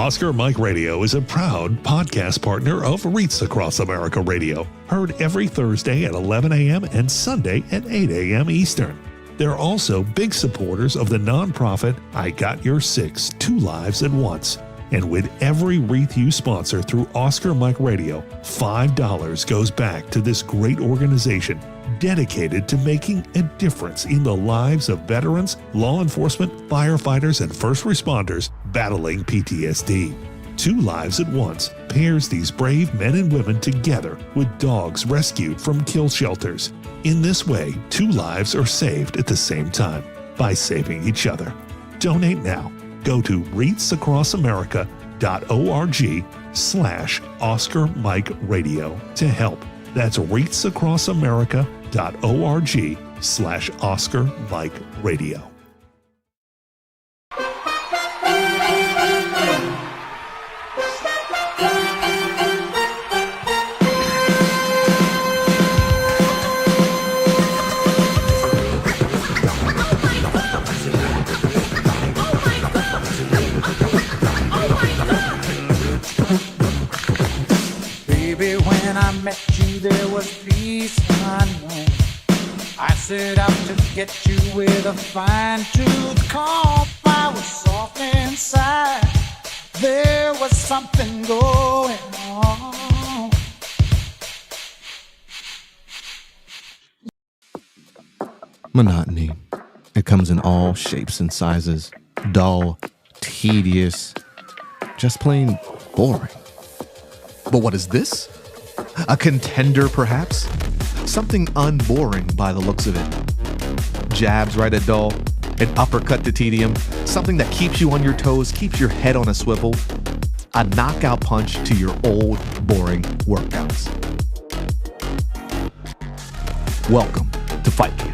Oscar Mike Radio is a proud podcast partner of Wreaths Across America Radio, heard every Thursday at 11 a.m. and Sunday at 8 a.m. Eastern. They're also big supporters of the nonprofit I Got Your Six, Two Lives at Once. And with every wreath you sponsor through Oscar Mike Radio, $5 goes back to this great organization dedicated to making a difference in the lives of veterans, law enforcement, firefighters, and first responders battling PTSD. Two Lives at Once pairs these brave men and women together with dogs rescued from kill shelters. In this way, two lives are saved at the same time by saving each other. Donate now. Go to wreathsacrossamerica.org/Oscar Mike Radio to help. That's wreathsacrossamerica.org/Oscar Mike Radio. Met you, there was peace unknown. I set out to get you with a fine-tooth comb. I was soft inside. There was something going on. Monotony. It comes in all shapes and sizes. Dull, tedious, just plain boring. But what is this? A contender, perhaps? Something unboring by the looks of it. Jabs right at dull, an uppercut to tedium, something that keeps you on your toes, keeps your head on a swivel, a knockout punch to your old, boring workouts. Welcome to Fight Camp.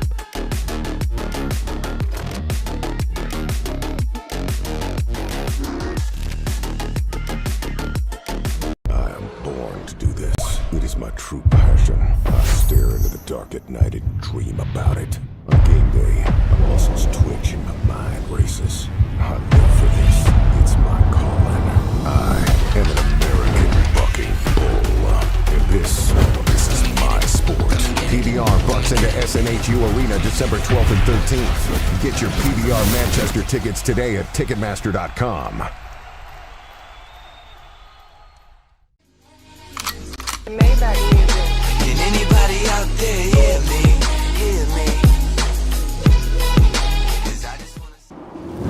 My true passion. I stare into the dark at night and dream about it. On game day, my muscles twitch and my mind races. I live for this. It's my calling. I am an American bucking bull. And this is my sport. PBR bucks into SNHU Arena December 12th and 13th. Get your PBR Manchester tickets today at Ticketmaster.com. Can anybody out there hear me? Hear me?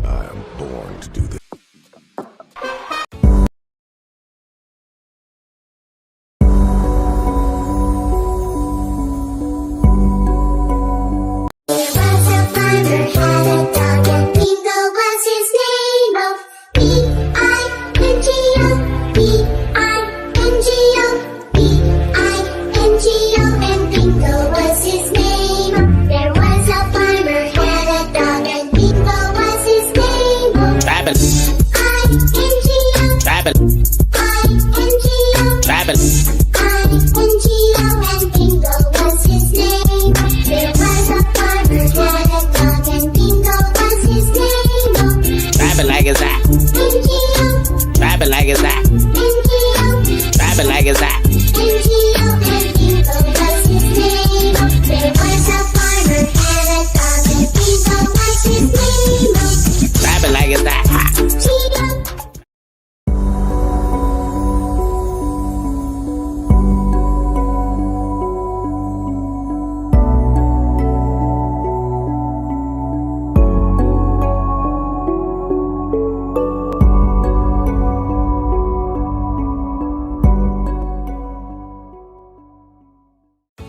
I am born to do this.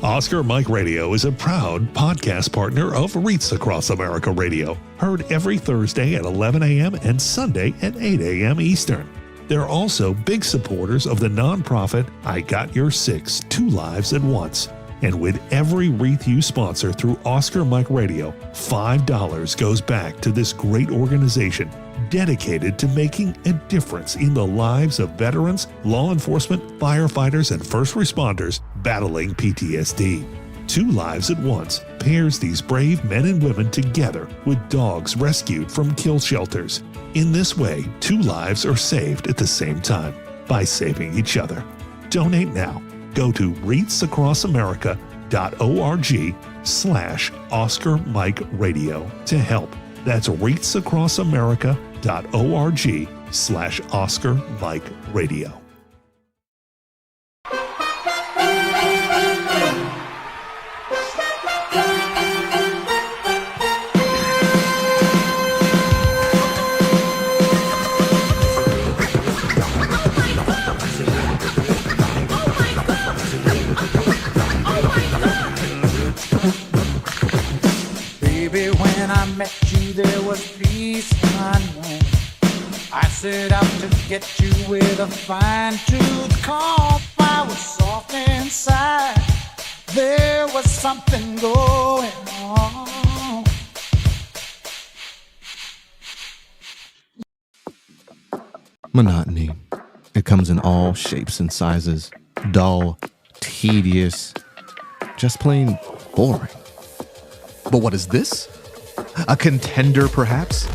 Oscar Mike Radio is a proud podcast partner of Wreaths Across America Radio, heard every Thursday at 11 a.m. and Sunday at 8 a.m. Eastern. They're also big supporters of the nonprofit I Got Your Six, Two Lives at Once. And with every wreath you sponsor through Oscar Mike Radio, $5 goes back to this great organization dedicated to making a difference in the lives of veterans, law enforcement, firefighters, and first responders battling PTSD. Two Lives at Once pairs these brave men and women together with dogs rescued from kill shelters. In this way, 2 lives are saved at the same time by saving each other. Donate now. Go to wreathsacrossamerica.org/Oscar Mike Radio to help. That's wreathsacrossamerica.org/Oscar Mike Radio. There was peace unknown. I set out to get you with a fine-tooth comb. I was soft inside. There was something going on. Monotony. It comes in all shapes and sizes. Dull, tedious, just plain boring. But what is this? A contender, perhaps?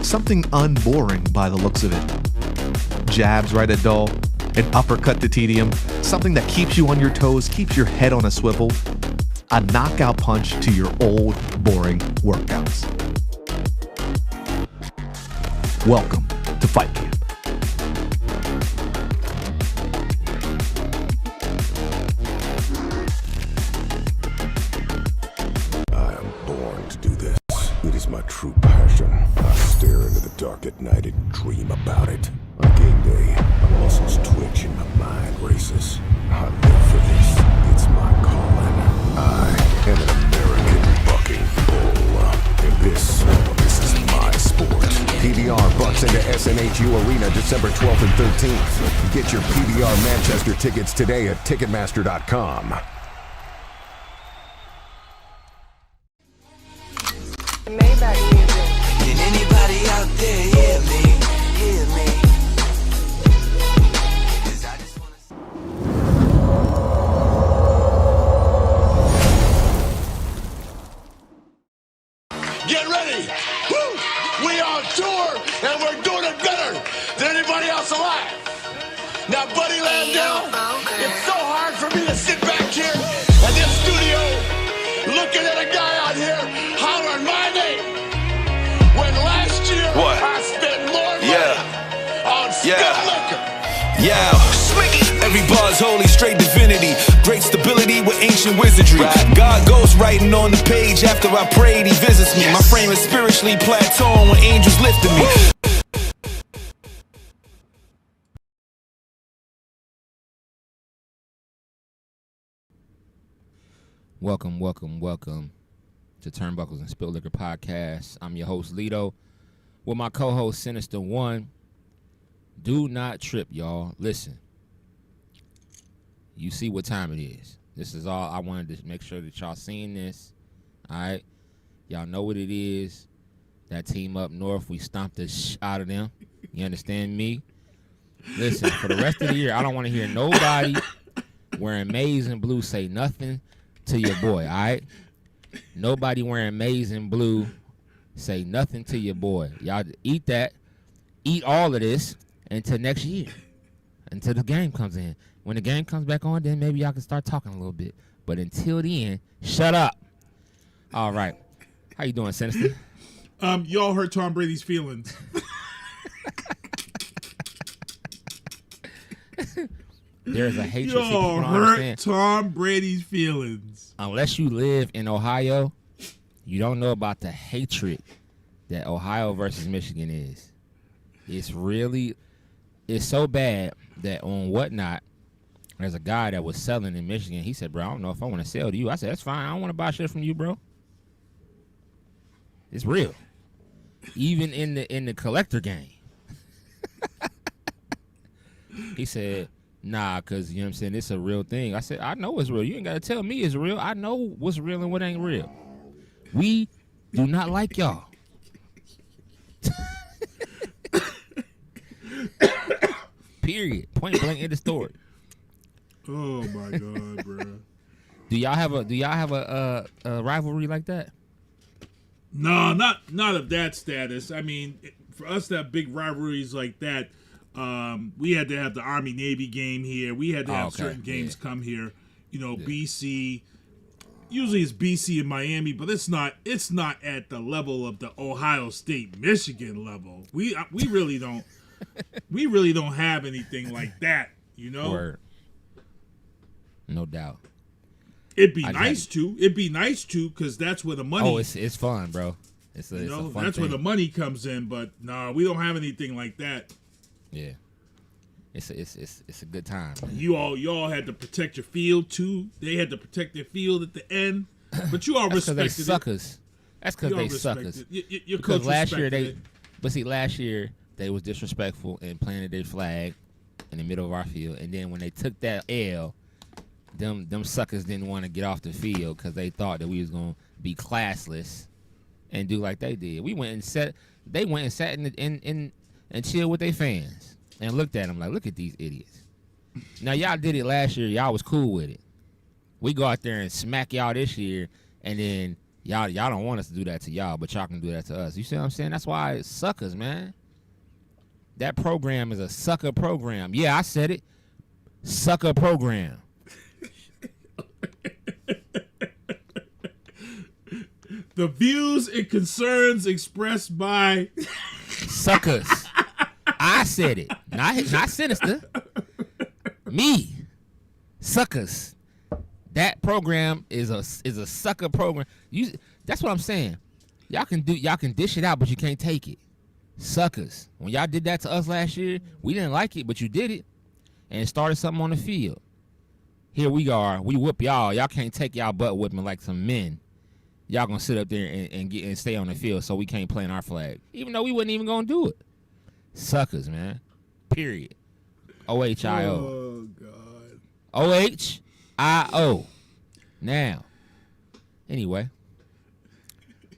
Something unboring by the looks of it. Jabs right at dull, an uppercut to tedium, something that keeps you on your toes, keeps your head on a swivel, a knockout punch to your old, boring workouts. Welcome to Fight Camp. My true passion. I stare into the dark at night and dream about it. On game day, my muscles twitch and my mind races. I live for this. It's my calling. I am an American bucking bull. And this is my sport. PBR bucks into SNHU Arena December 12th and 13th. Get your PBR Manchester tickets today at Ticketmaster.com. Maybach music. Can anybody out there hear me? Hear me? 'Cause I just wanna... Get ready! Woo! We on tour and we're doing it better than anybody else alive. Now, Buddy Landell, it's so hard for me to sit back here in this studio looking at a guy out here hollering my name when last year I spent more money on Spilt liquor. Every bar's holy, straight divinity. Great stability with ancient wizardry. God goes writing on the page after I prayed, he visits me. My frame is spiritually plateauing when angels lifted me. Welcome to Turnbuckles and Spilt Liquor Podcast. I'm your host, Lito, with my co-host, Sinista1. Do not trip, y'all. Listen, you see what time it is. This is all. I wanted to make sure that y'all seen this. All right? Y'all know what it is. That team up north, we stomped the out of them. You understand me? Listen, for the rest of the year, I don't want to hear nobody wearing maize and blue say nothing to your boy, all right? Nobody wearing maize and blue say nothing to your boy. Y'all eat that, eat all of this until next year, until the game comes in. When the game comes back on, then maybe y'all can start talking a little bit. But until then, shut up. All right. How you doing, Sinister? Y'all hurt Tom Brady's feelings. There's a hatred. Y'all hurt Tom Brady's feelings. Unless you live in Ohio, you don't know about the hatred that Ohio versus Michigan is. It's so bad that on Whatnot, there's a guy that was selling in Michigan. He said, bro, I don't know if I want to sell to you. I said, that's fine. I don't want to buy shit from you, bro. It's real. Even in the collector game. He said, nah, because, you know what I'm saying, it's a real thing. I said, I know it's real. You ain't got to tell me it's real. I know what's real and what ain't real. We do not like y'all. Period. Point blank in the story. Oh my God, bro. Do y'all have a rivalry like that? No, not of that status. I mean, for us to have big rivalries like that, we had to have the Army-Navy game here. We had to have certain games come here. You know, BC. Usually it's BC and Miami, but it's not at the level of the Ohio State, Michigan level. We really don't have anything like that, you know? Word. No doubt. It'd be nice to because that's where the money. Oh, it's fun, bro. It's a fun that's thing. where the money comes in, but nah, we don't have anything like that. Yeah. It's a good time, man. You all had to protect your field too. They had to protect their field at the end, but you all respected they suckers. That's because they suckers. Your because coach last year last year they was disrespectful and planted their flag in the middle of our field, and then when they took that L, them suckers didn't want to get off the field because they thought that we was gonna be classless and do like they did. They went and sat in and chilled with their fans. And looked at them like, look at these idiots. Now, y'all did it last year. Y'all was cool with it. We go out there and smack y'all this year, and then y'all don't want us to do that to y'all, but y'all can do that to us. You see what I'm saying? That's why it's suckers, man. That program is a sucker program. Yeah, I said it. Sucker program. The views and concerns expressed by suckers. I said it, not Sinister. Me, suckers. That program is a sucker program. That's what I'm saying. Y'all can dish it out, but you can't take it. Suckers. When y'all did that to us last year, we didn't like it, but you did it, and it started something on the field. Here we are. We whoop y'all. Y'all can't take y'all butt whipping like some men. Y'all gonna sit up there and stay on the field, so we can't plant our flag, even though we wasn't even gonna do it. Suckers, man. Period. OHIO. Oh, God. OHIO. Now, anyway,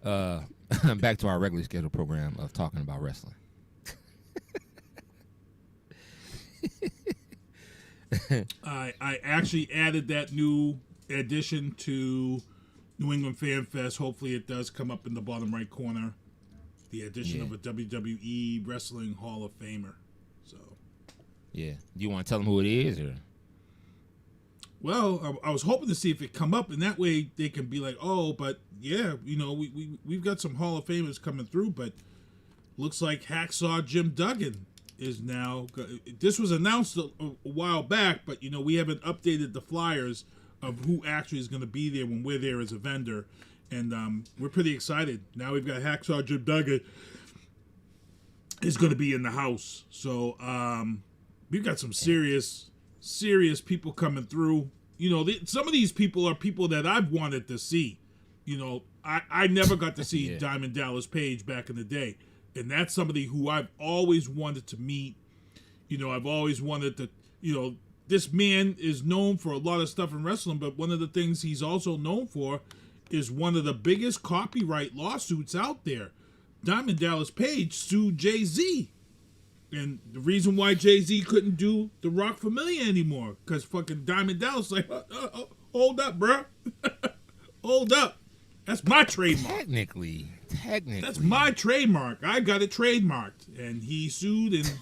back to our regularly scheduled program of talking about wrestling. I actually added that new addition to New England Fan Fest. Hopefully it does come up in the bottom right corner. The addition of a WWE Wrestling Hall of Famer. So, yeah. Do you want to tell them who it is, or? Well, I was hoping to see if it come up, and that way they can be like, oh, but yeah, you know, we've got some Hall of Famers coming through, but looks like Hacksaw Jim Duggan is now. This was announced a while back, but you know we haven't updated the flyers of who actually is going to be there when we're there as a vendor. And we're pretty excited. Now we've got Hacksaw Jim Duggan is going to be in the house. So we've got some serious people coming through. You know, some of these people are people that I've wanted to see. You know, I never got to see Diamond Dallas Page back in the day. And that's somebody who I've always wanted to meet. You know, I've always wanted to, you know, this man is known for a lot of stuff in wrestling, but one of the things he's also known for is one of the biggest copyright lawsuits out there. Diamond Dallas Page sued Jay-Z. And the reason why Jay-Z couldn't do the Rock Familia anymore, because fucking Diamond Dallas like, hold up, bro. Hold up. That's my trademark. Technically. That's my trademark. I got it trademarked. And he sued, and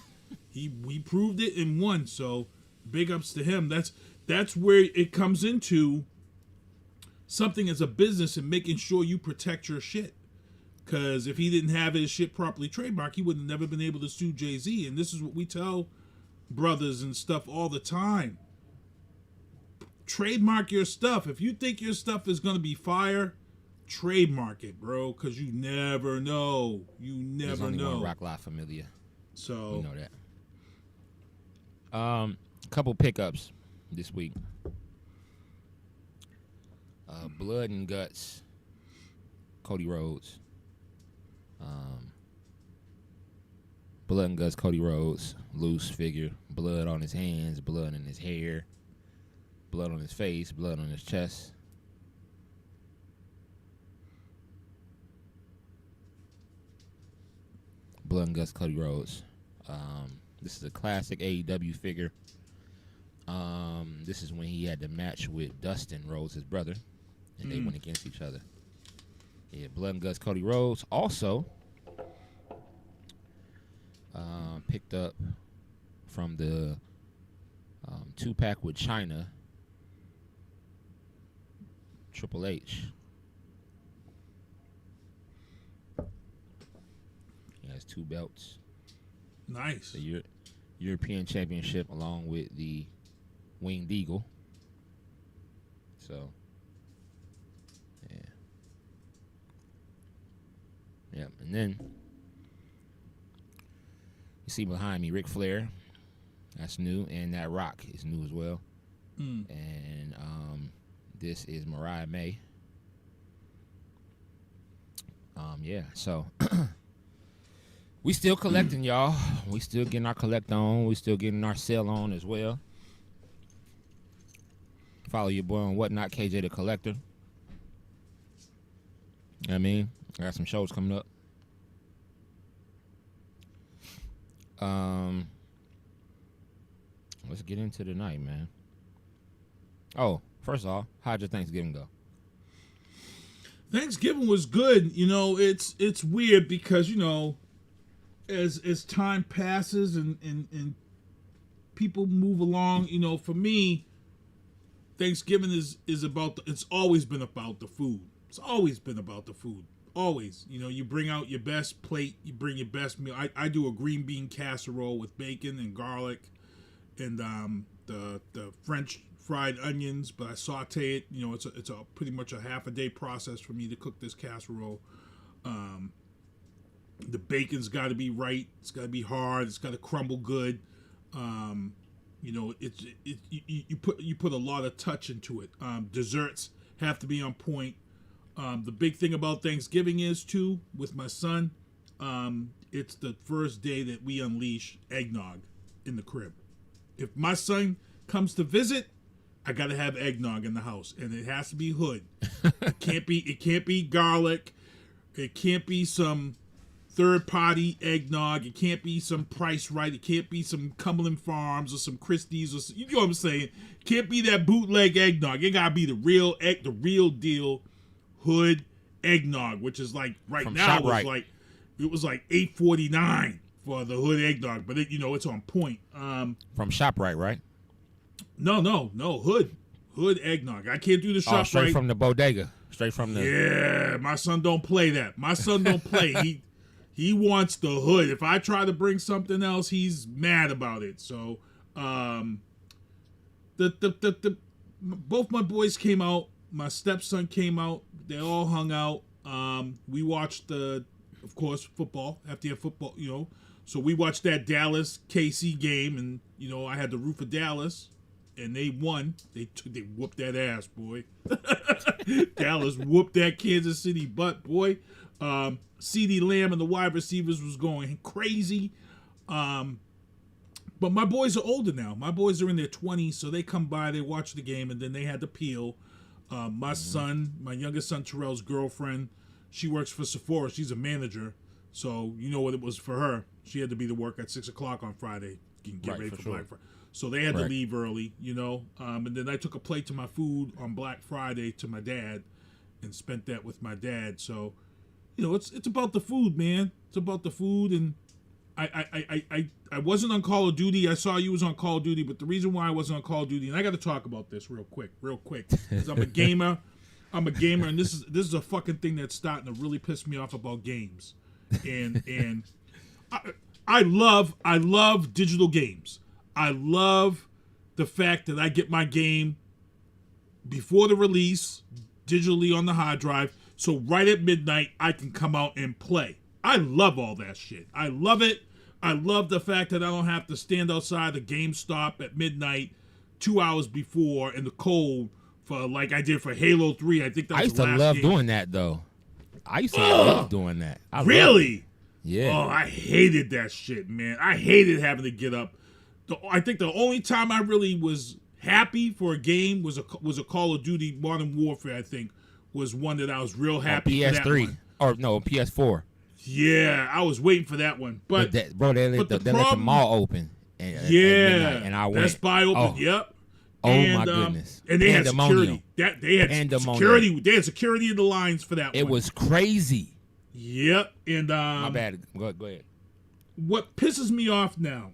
he proved it and won. So big ups to him. That's where it comes into something as a business and making sure you protect your shit. Because if he didn't have his shit properly trademarked, he would have never been able to sue Jay-Z. And this is what we tell brothers and stuff all the time. Trademark your stuff. If you think your stuff is going to be fire, trademark it, bro. Because you never know. You never There's only know. One Rock Live Familia. So we know that. Couple pickups this week. Blood and Guts, Cody Rhodes. Blood and Guts, Cody Rhodes, loose figure, blood on his hands, blood in his hair, blood on his face, blood on his chest. Blood and Guts, Cody Rhodes. This is a classic AEW figure. This is when he had the match with Dustin Rhodes, his brother, and they went against each other. Yeah, Blood and Guts, Cody Rhodes. Also, picked up from the 2-pack with China, Triple H. He has 2 belts. Nice. The European Championship along with the Winged Eagle. So, yeah. Yeah, and then you see behind me Ric Flair. That's new, and that Rock is new as well. And this is Mariah May. Yeah, so we still collecting, y'all. We still getting our collect on. We still getting our sale on as well. Follow your boy on Whatnot, KJ the Collector. You know what I mean? I got some shows coming up. Let's get into the night, man. Oh, first of all, how'd your Thanksgiving go? Thanksgiving was good. You know, it's weird because, you know, as time passes and people move along, you know, for me, Thanksgiving is about it's always been about the food. It's always been about the food. Always. You know, you bring out your best plate, you bring your best meal. I do a green bean casserole with bacon and garlic and the French fried onions, but I saute it. You know, it's a pretty much a half a day process for me to cook this casserole. The bacon's got to be right. It's got to be hard. It's got to crumble good. You know, you put a lot of touch into it. Desserts have to be on point. The big thing about Thanksgiving is too with my son. It's the first day that we unleash eggnog in the crib. If my son comes to visit, I gotta have eggnog in the house, and it has to be hood. It can't be garlic. It can't be some third-party eggnog. It can't be some Price Right. It can't be some Cumberland Farms or some Christie's or you know what I'm saying. It can't be that bootleg eggnog. It gotta be the real deal hood eggnog, which is like From now ShopRite. it was like $8.49 for the hood eggnog, but it, you know, it's on point. From ShopRite, right? No, hood eggnog. I can't do the ShopRite. Straight from the bodega. Straight from the. Yeah, my son don't play that. My son don't play. He wants the hood. If I try to bring something else, he's mad about it. So, both my boys came out. My stepson came out. They all hung out. We watched of course, football. After you have football, you know. So we watched that Dallas KC game, and you know I had to root for Dallas, and they won. They whooped that ass, boy. Dallas whooped that Kansas City butt, boy. CeeDee Lamb and the wide receivers was going crazy. But my boys are older now. My boys are in their 20s, so they come by, they watch the game, and then they had to peel. My son, my youngest son, Terrell's girlfriend, she works for Sephora. She's a manager, so you know what it was for her. She had to be to work at 6 o'clock on Friday, get ready for Black Friday. So they had to leave early, you know. And then I took a plate to my food on Black Friday to my dad, and spent that with my dad. So, you know, it's about the food, man. It's about the food, and I wasn't on Call of Duty. I saw you was on Call of Duty, but the reason why I wasn't on Call of Duty, and I got to talk about this real quick, because I'm a gamer. And this is a fucking thing that's starting to really piss me off about games. And I love digital games. I love the fact that I get my game before the release digitally on the hard drive, so right at midnight I can come out and play. I love all that shit. I love it. I love the fact that I don't have to stand outside the GameStop at midnight 2 hours before in the cold for like I did for Halo 3. I think that was I used the to last love game. doing that though. I used to love doing that. I Really? Yeah. Oh, I hated that shit, man. I hated having to get up. I think the only time I really was happy for a game was a Call of Duty Modern Warfare. I think was one that I was real happy for that one. or no PS4. Yeah, I was waiting for that one, but they let the mall open. And I went. Best Buy open. Oh. Yep. Oh and, my goodness! And they had security. They had security. They had security in the lines for that. It was crazy. Yep. And my bad. Go ahead. what pisses me off now.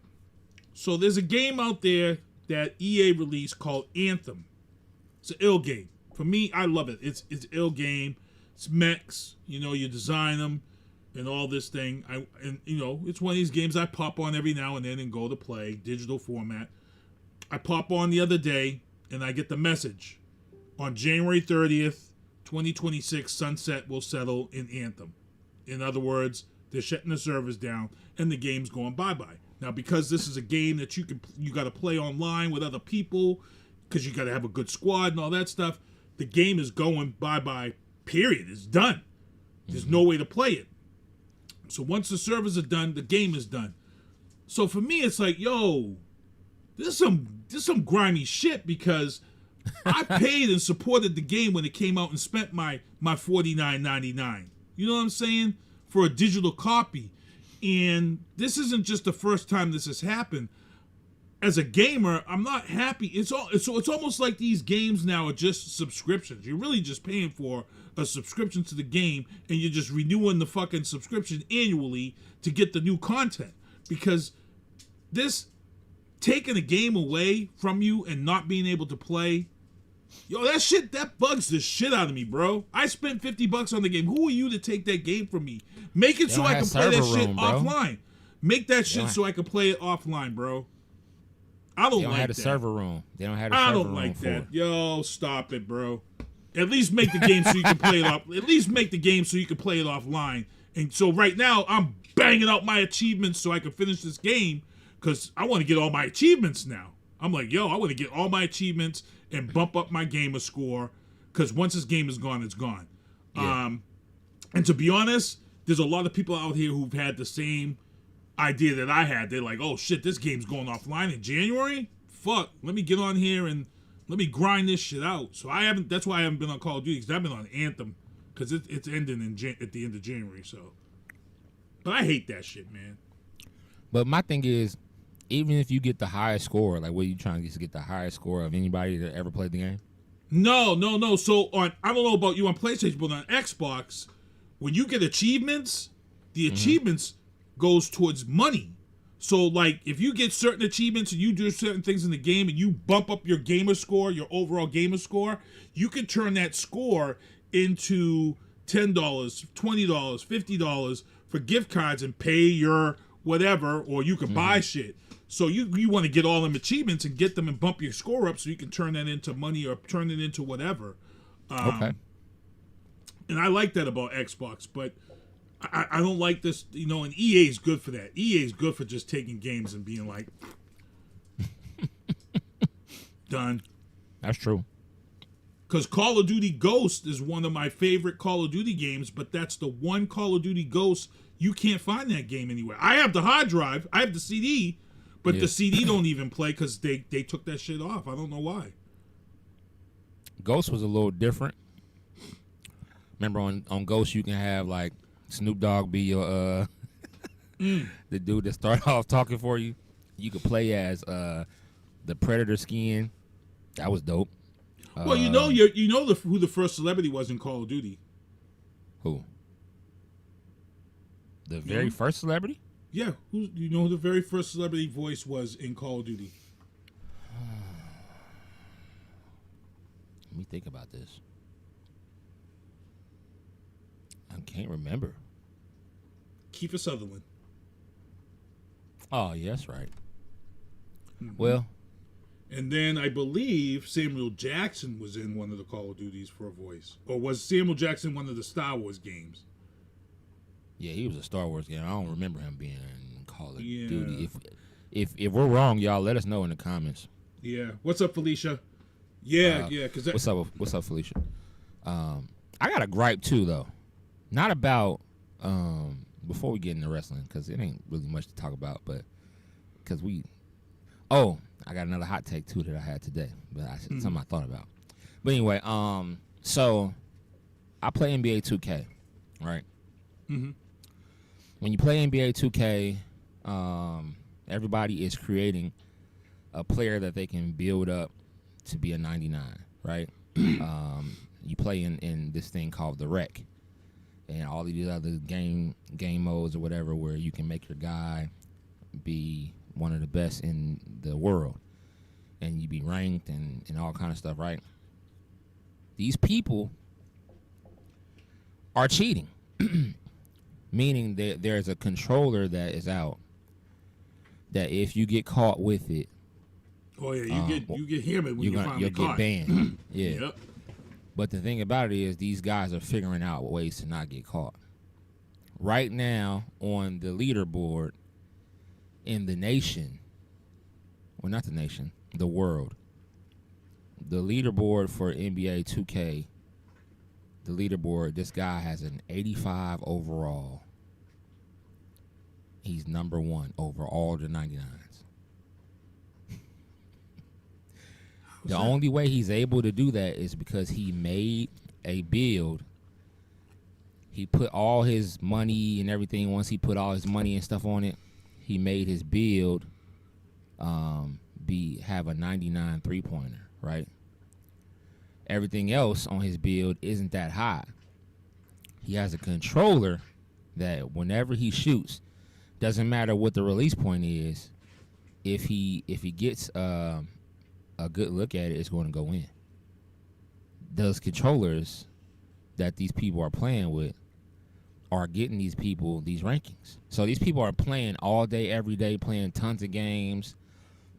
So there's a game out there that EA released called Anthem. It's an ill game. For me, I love it. It's an ill game. It's mechs. You know, you design them and all this thing. It's one of these games I pop on every now and then and go to play, digital format. I pop on the other day and I get the message. On January 30th, 2026, sunset will settle in Anthem. In other words, they're shutting the servers down and the game's going bye-bye. Now, because this is a game that you got to play online with other people, because you got to have a good squad and all that stuff, the game is going bye-bye, period. It's done. There's no way to play it. So once the servers are done, the game is done. So for me, it's like, yo, this is some grimy shit, because I paid and supported the game when it came out and spent my $49.99. You know what I'm saying? For a digital copy. And this isn't just the first time this has happened. As a gamer, I'm not happy. It's almost like these games now are just subscriptions. You're really just paying for a subscription to the game, and you're just renewing the fucking subscription annually to get the new content. Because this taking a game away from you and not being able to play, yo, that bugs the shit out of me, bro. I spent $50 on the game. Who are you to take that game from me? Make it so I can play that shit offline. Make that shit so I can play it offline, bro. I don't like that. They don't have a server room. They don't have a server room. I don't like that. Yo, stop it, bro. At least make the game so you can play it off. At least make the game so you can play it offline. And so right now, I'm banging out my achievements so I can finish this game, because I want to get all my achievements now. I'm like, yo, I want to get all my achievements and bump up my gamer score, because once this game is gone, it's gone. Yeah. And to be honest, there's a lot of people out here who've had the same idea that I had. They're like, oh shit, this game's going offline in January? Fuck, let me get on here and let me grind this shit out. So that's why I haven't been on Call of Duty, because I've been on Anthem, because it's ending at the end of January. So, but I hate that shit, man. But my thing is, even if you get the highest score, like, what are you trying to get the highest score of anybody that ever played the game? No. So I don't know about you on PlayStation, but on Xbox, when you get achievements, the achievements goes towards money. So, like, if you get certain achievements and you do certain things in the game and you bump up your gamer score, your overall gamer score, you can turn that score into $10, $20, $50 for gift cards and pay your whatever, or you can buy shit. So you want to get all them achievements and get them and bump your score up so you can turn that into money or turn it into whatever. Okay. And I like that about Xbox, but I don't like this, and EA is good for that. EA is good for just taking games and being like, done. That's true. Because Call of Duty Ghost is one of my favorite Call of Duty games, but that's the one Call of Duty Ghost, you can't find that game anywhere. I have the hard drive, I have the CD, but the CD don't even play because they took that shit off. I don't know why. Ghost was a little different. Remember on Ghost you can have like Snoop Dogg be your the dude that started off talking for you. You could play as the Predator skin. That was dope. Well, who the first celebrity was in Call of Duty? Who? The very first celebrity? Yeah, who the very first celebrity voice was in Call of Duty? Let me think about this. I can't remember. Kiefer Sutherland. Oh, yeah, that's right. Well, and then I believe Samuel Jackson was in one of the Call of Duties for a voice. Or was Samuel Jackson one of the Star Wars games? Yeah, he was a Star Wars game. I don't remember him being in Call of Duty. If we're wrong, y'all let us know in the comments. Yeah. What's up, Felicia? Yeah. Cause what's up, Felicia? I got a gripe too, though. Not about before we get into wrestling, because it ain't really much to talk about, but because I got another hot take too that I had today, but something I thought about. But anyway, so I play NBA 2K, right? Mm-hmm. When you play NBA 2K, everybody is creating a player that they can build up to be a 99, right? You play in this thing called the Rec. and all these other game modes or whatever, where you can make your guy be one of the best in the world, and you be ranked and all kind of stuff, right? These people are cheating, meaning that there's a controller that is out that if you get caught with it, oh yeah, you get hammered when you'll get banned. Yeah. Yep. But the thing about it is, these guys are figuring out ways to not get caught. Right now on the leaderboard in the nation, well, not the nation, the world, the leaderboard for NBA 2K, the leaderboard, this guy has an 85 overall. He's number 1 over all the 99s. The only way he's able to do that is because he made a build. He put all his money and everything. Once he put all his money and stuff on it, he made his build have a 99 3-pointer, right? Everything else on his build isn't that high. He has a controller that whenever he shoots, doesn't matter what the release point is, if he gets a good look at it, it's going to go in. Those controllers that these people are playing with are getting these people these rankings. So these people are playing all day, every day, playing tons of games,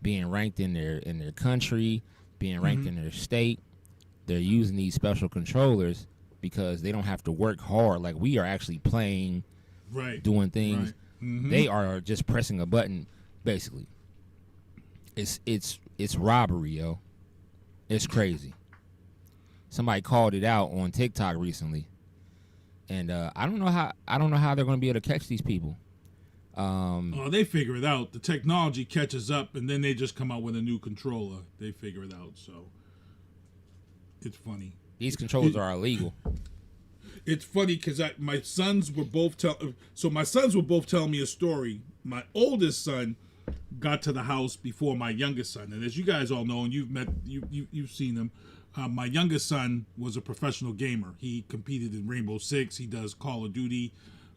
being ranked in their country, being ranked in their state. They're using these special controllers because they don't have to work hard. Like we are actually playing, right, doing things. Right. They are just pressing a button, basically. It's robbery, yo. It's crazy. Somebody called it out on TikTok recently, and I don't know how they're going to be able to catch these people. They figure it out. The technology catches up, and then they just come out with a new controller. They figure it out. So it's funny. These controllers are illegal. It's funny because my sons were both telling me a story. My oldest son got to the house before my youngest son, and as you guys all know, and you've seen him, my youngest son was a professional gamer. He competed in Rainbow Six. He does Call of Duty.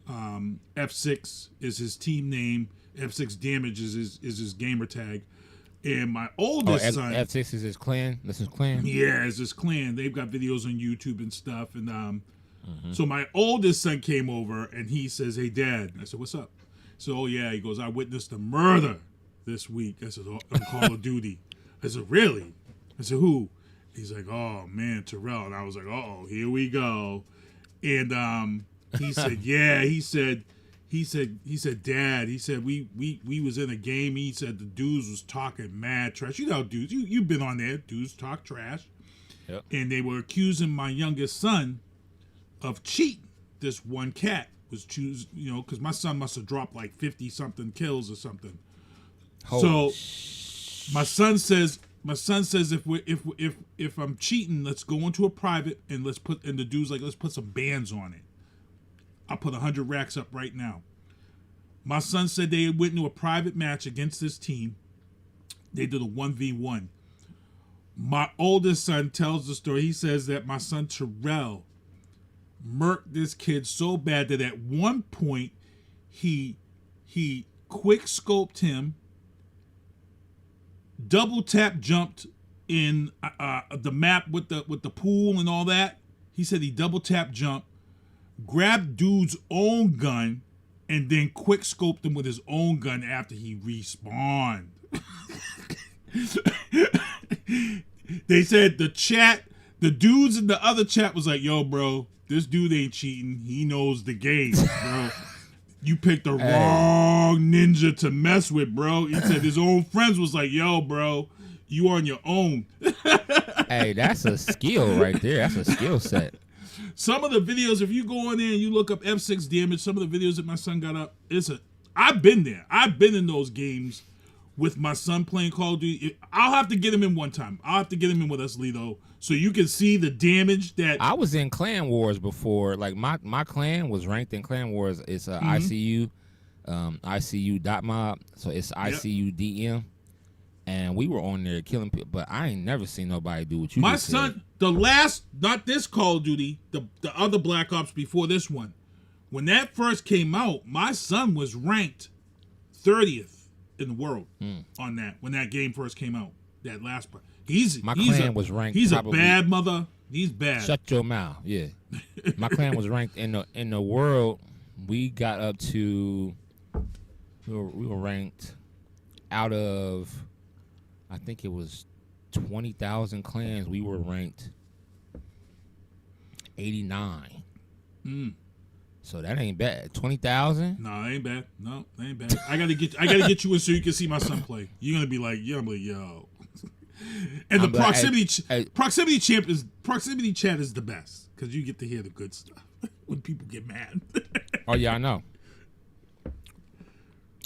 F6 is his team name. F6 Damage is his gamer tag. And my oldest son, F6 is his clan. That's his clan. Yeah, it's his clan. They've got videos on YouTube and stuff. And so my oldest son came over and he says, "Hey, Dad." I said, "What's up?" So, "Oh yeah," he goes, "I witnessed a murder this week." I said, "On Call of Duty." I said, "Really?" I said, "Who?" He's like, "Oh man, Terrell." And I was like, "Oh, here we go." And he said, "Yeah." He said, "Dad," he said, we was in a game. He said the dudes was talking mad trash. You know, dudes, you've been on there. Dudes talk trash. Yep. And they were accusing my youngest son of cheating. This one cat was because my son must have dropped like 50-something kills or something. So my son says, if I'm cheating, let's go into a private and the dude's like, let's put some bands on it. I'll put 100 racks up right now. My son said they went into a private match against this team. They did a 1v1. My oldest son tells the story. He says that my son Terrell murked this kid so bad that at one point he quick scoped him, double tap jumped in the map with the pool and all that. He said he double tap jumped, grabbed dude's own gun, and then quick scoped him with his own gun after he respawned. They said the dudes in the other chat was like, "Yo, bro, this dude ain't cheating. He knows the game, bro. You picked the wrong ninja to mess with, bro." He said his own friends was like, "Yo, bro, you on your own." Hey, that's a skill right there. That's a skill set. Some of the videos, if you go in there and you look up F6 Damage, some of the videos that my son got up, I've been there. I've been in those games with my son playing Call of Duty. I'll have to get him in one time. I'll have to get him in with us, Lito, so you can see the damage that... I was in Clan Wars before. Like, my clan was ranked in Clan Wars. It's ICU, ICU.mob, so it's ICU-DM. And we were on there killing people, but I ain't never seen nobody do what you My just son, said. the last, not this Call of Duty, the other Black Ops before this one, When that first came out, my son was ranked 30th in the world on that. When that game first came out, that last part. My clan was ranked. He's probably, a bad mother. He's bad. Shut your mouth. Yeah. My clan was ranked in the world. We got up to. We were ranked out of, I think it was 20,000 clans. We were ranked 89. So that ain't bad. 20,000? No, that ain't bad. No, that ain't bad. I gotta get you in so you can see my son play. You're gonna be like, yo. And the proximity chat is the best because you get to hear the good stuff when people get mad. Oh yeah, I know.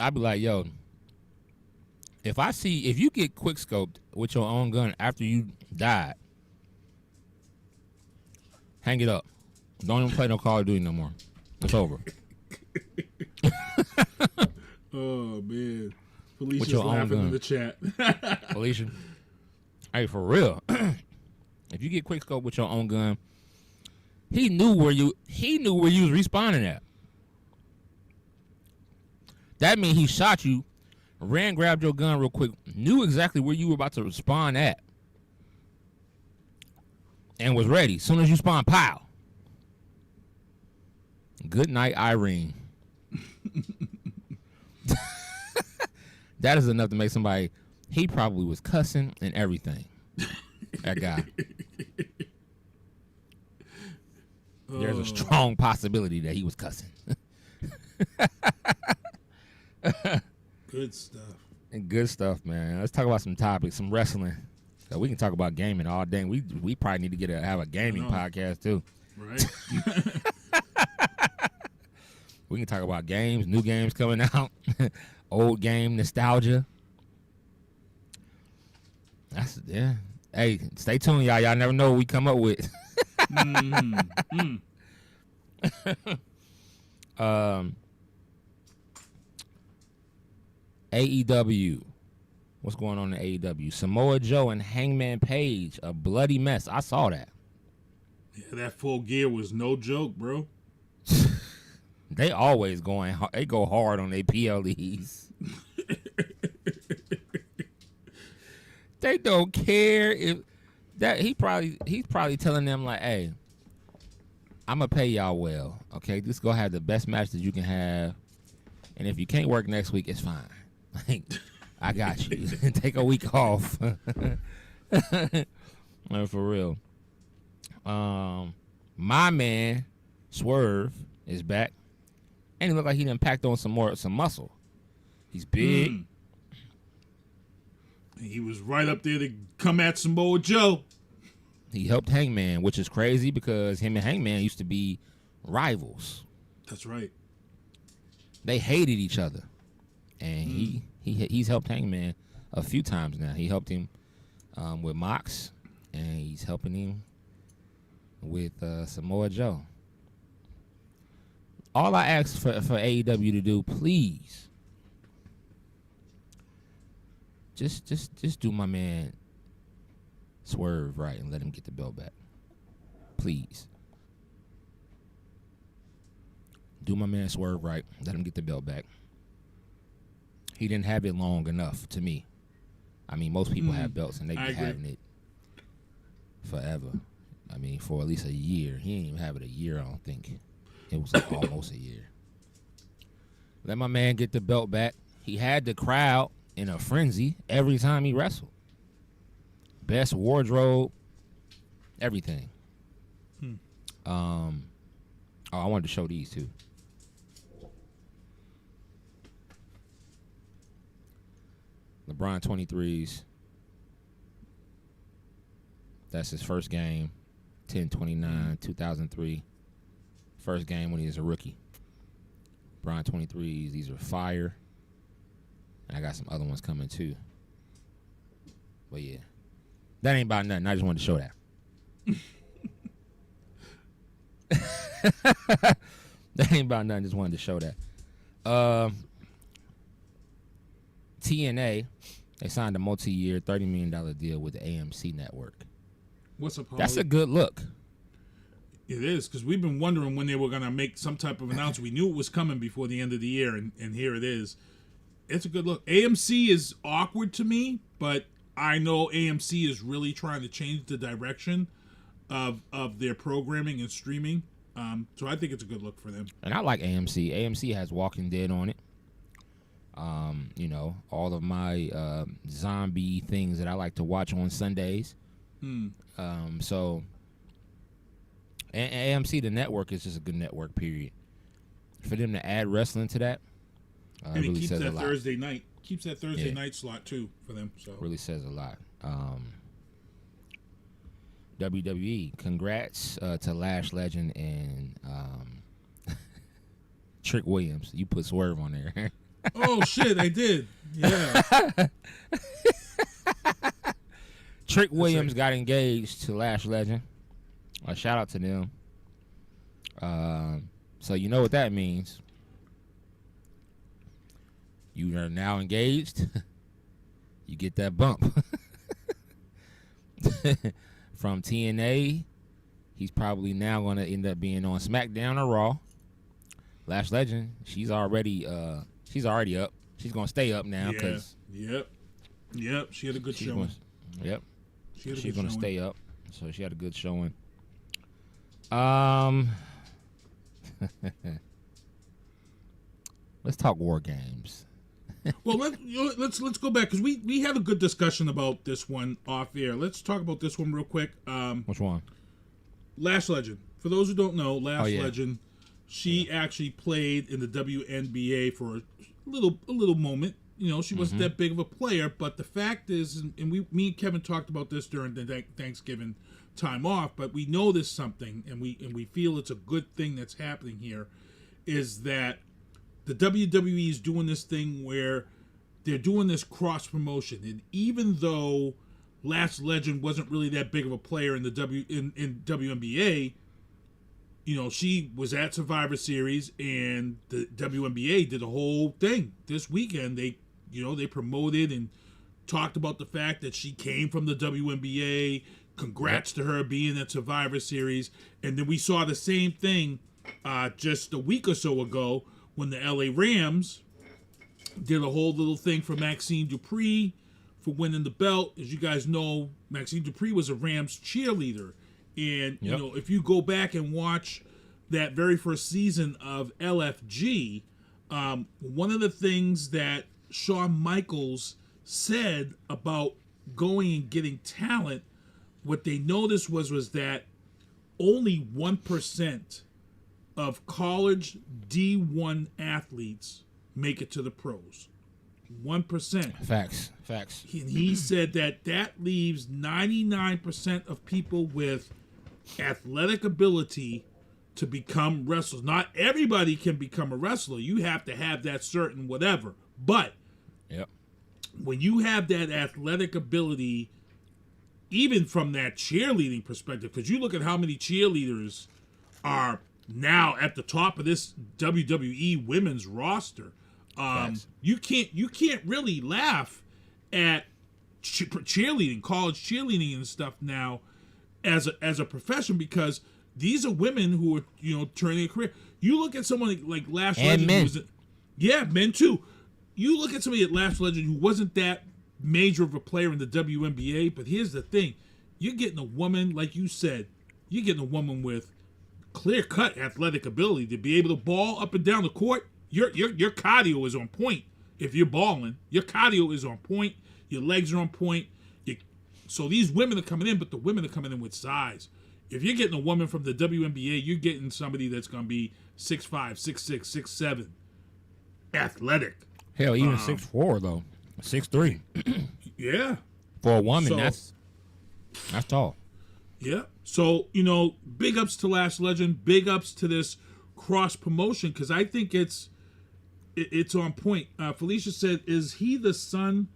I'd be like, yo, if you get quick scoped with your own gun after you died, hang it up. Don't even play no Call of Duty no more. It's over. Oh man, Felicia's laughing in the chat. Felicia, hey, for real. If you get quick scope with your own gun, he knew where you was respawning at. That means he shot you, ran, grabbed your gun real quick, knew exactly where you were about to spawn at, and was ready. As soon as you spawn, pow. Good night, Irene. That is enough to make somebody. He probably was cussing and everything. That guy. There's a strong possibility that he was cussing. Good stuff. And good stuff, man. Let's talk about some topics, some wrestling. So we can talk about gaming all day. We probably need to have a gaming podcast too. Right. We can talk about games, new games coming out, old game nostalgia. Yeah. Hey, stay tuned, y'all. Y'all never know what we come up with. AEW. What's going on in AEW? Samoa Joe and Hangman Page, a bloody mess. I saw that. Yeah, that Full Gear was no joke, bro. They always they go hard on their PLEs. They don't care if that he's probably telling them like, hey, I'm gonna pay y'all well, okay? Just go have the best match that you can have, and if you can't work next week, it's fine. Like, I got you. Take a week off. For real. My man Swerve is back, and he looked like he done packed on some muscle. He's big. He was right up there to come at Samoa Joe. He helped Hangman, which is crazy because him and Hangman used to be rivals. That's right. They hated each other, and he's helped Hangman a few times now. He helped him with Mox, and he's helping him with Samoa Joe. All I ask for AEW to do, please, just do my man Swerve right and let him get the belt back. Please. Do my man Swerve right. Let him get the belt back. He didn't have it long enough to me. I mean, most people have belts and they be having it forever. I mean, for at least a year. He didn't even have it a year, I don't think. It was like almost a year. Let my man get the belt back. He had the crowd in a frenzy every time he wrestled. Best wardrobe, everything. I wanted to show these too. LeBron 23s. That's his first game. 10/29, 2003. First game when he was a rookie. LeBron 23s. These are fire. And I got some other ones coming too. But yeah. That ain't about nothing. I just wanted to show that. That ain't about nothing. Just wanted to show that. TNA, they signed a multi-year $30 million deal with the AMC network. What's up, Holly? That's a good look. It is, because we've been wondering when they were going to make some type of announcement. We knew it was coming before the end of the year, and here it is. It's a good look. AMC is awkward to me, but I know AMC is really trying to change the direction of their programming and streaming. So I think it's a good look for them. And I like AMC. AMC has Walking Dead on it. You know, all of my zombie things that I like to watch on Sundays. So AMC, the network, is just a good network, period. For them to add wrestling to that, and it really keeps says that a lot. Thursday night. Keeps that Thursday night slot too for them. So really says a lot. WWE, congrats to Lash Legend and Trick Williams. You put Swerve on there. Oh shit, I did. Yeah. Trick Williams got engaged to Lash Legend. A shout out to them. So you know what that means. You are now engaged. You get that bump. From TNA, he's probably now going to end up being on SmackDown or Raw. Lash Legend, she's already up. She's going to stay up now because Yep. She had a good showing. She's going to stay up. So she had a good showing. Let's talk War Games. Well, let's go back because we had a good discussion about this one off air. Let's talk about this one real quick. Which one? Lash Legend. For those who don't know, Lash Legend, she actually played in the WNBA for a little moment. You know, she wasn't that big of a player, but the fact is, and me and Kevin talked about this during the Thanksgiving time off, but we know there's something, and we feel it's a good thing that's happening here, is that the WWE is doing this thing where they're doing this cross promotion, and even though Lash Legend wasn't really that big of a player in the WNBA, you know, she was at Survivor Series, and the WNBA did a whole thing this weekend. They promoted and talked about the fact that she came from the WNBA. Congrats to her being at Survivor Series, and then we saw the same thing just a week or so ago, when the LA Rams did a whole little thing for Maxine Dupree for winning the belt. As you guys know, Maxine Dupree was a Rams cheerleader. And, you know, if you go back and watch that very first season of LFG, one of the things that Shawn Michaels said about going and getting talent, what they noticed was that only 1% of college D1 athletes make it to the pros. 1%. Facts. And he said that leaves 99% of people with athletic ability to become wrestlers. Not everybody can become a wrestler. You have to have that certain whatever. But when you have that athletic ability, even from that cheerleading perspective, because you look at how many cheerleaders are now at the top of this WWE women's roster, you can't really laugh at cheerleading, college cheerleading and stuff now as a profession, because these are women who are, you know, turning a career. You look at someone like Lash Legend, men. Men too. You look at somebody at Lash Legend who wasn't that major of a player in the WNBA, but here's the thing: you're getting a woman, like you said, you're getting a woman with clear-cut athletic ability to be able to ball up and down the court. Your cardio is on point. If you're balling, your cardio is on point. Your legs are on point. So these women are coming in, but the women are coming in with size. If you're getting a woman from the WNBA, you're getting somebody that's going to be 6'5", 6'6", 6'7", athletic. Hell, even 6'4", though. 6'3". Yeah. For a woman, that's tall. Yeah. So, you know, big ups to Lash Legend, big ups to this cross promotion, because I think it's on point. Felicia said, is he the son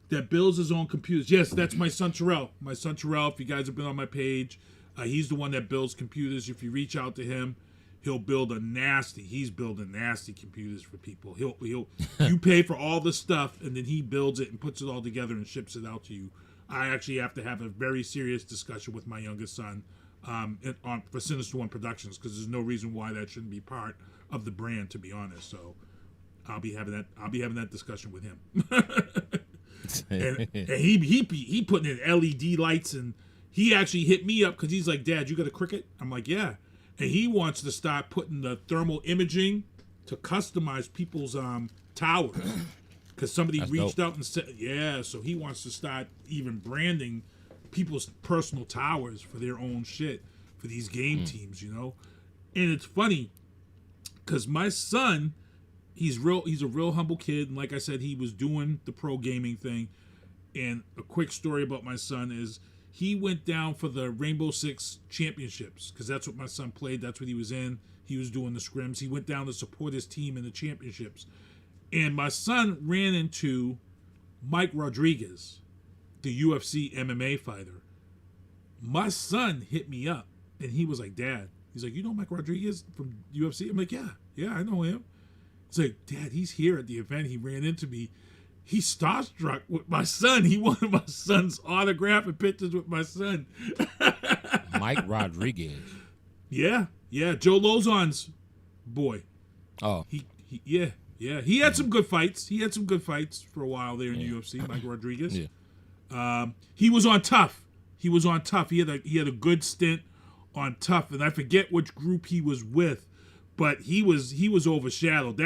that builds his own computers? Yes, that's my son Terrell. My son Terrell, if you guys have been on my page, he's the one that builds computers. If you reach out to him, he's building nasty computers for people. You pay for all the stuff, and then he builds it and puts it all together and ships it out to you. I actually have to have a very serious discussion with my youngest son for Sinista1 Productions, because there's no reason why that shouldn't be part of the brand, to be honest. So I'll be having that discussion with him. and he putting in LED lights, and he actually hit me up because he's like, Dad, you got a Cricut? I'm like, yeah. And he wants to start putting the thermal imaging to customize people's towers, because somebody reached out and said, yeah. So he wants to start even branding people's personal towers for their own shit for these game teams, you know. And it's funny because my son, he's a real humble kid, and like I said, he was doing the pro gaming thing. And a quick story about my son is he went down for the Rainbow Six Championships, because that's what my son played. That's what he was in. He was doing the scrims. He went down to support his team in the championships. And my son ran into Mike Rodriguez, the UFC MMA fighter. My son hit me up, and he was like, Dad, he's like, you know Mike Rodriguez from UFC? I'm like, yeah, I know him. He's like, Dad, he's here at the event. He ran into me. He's starstruck with my son. He wanted my son's autograph and pictures with my son. Mike Rodriguez. Yeah, Joe Lozon's boy. Oh. He had some good fights. He had some good fights for a while there in the UFC, Mike Rodriguez. Yeah. He was on Tough. He had a good stint on Tough, and I forget which group he was with, but he was overshadowed.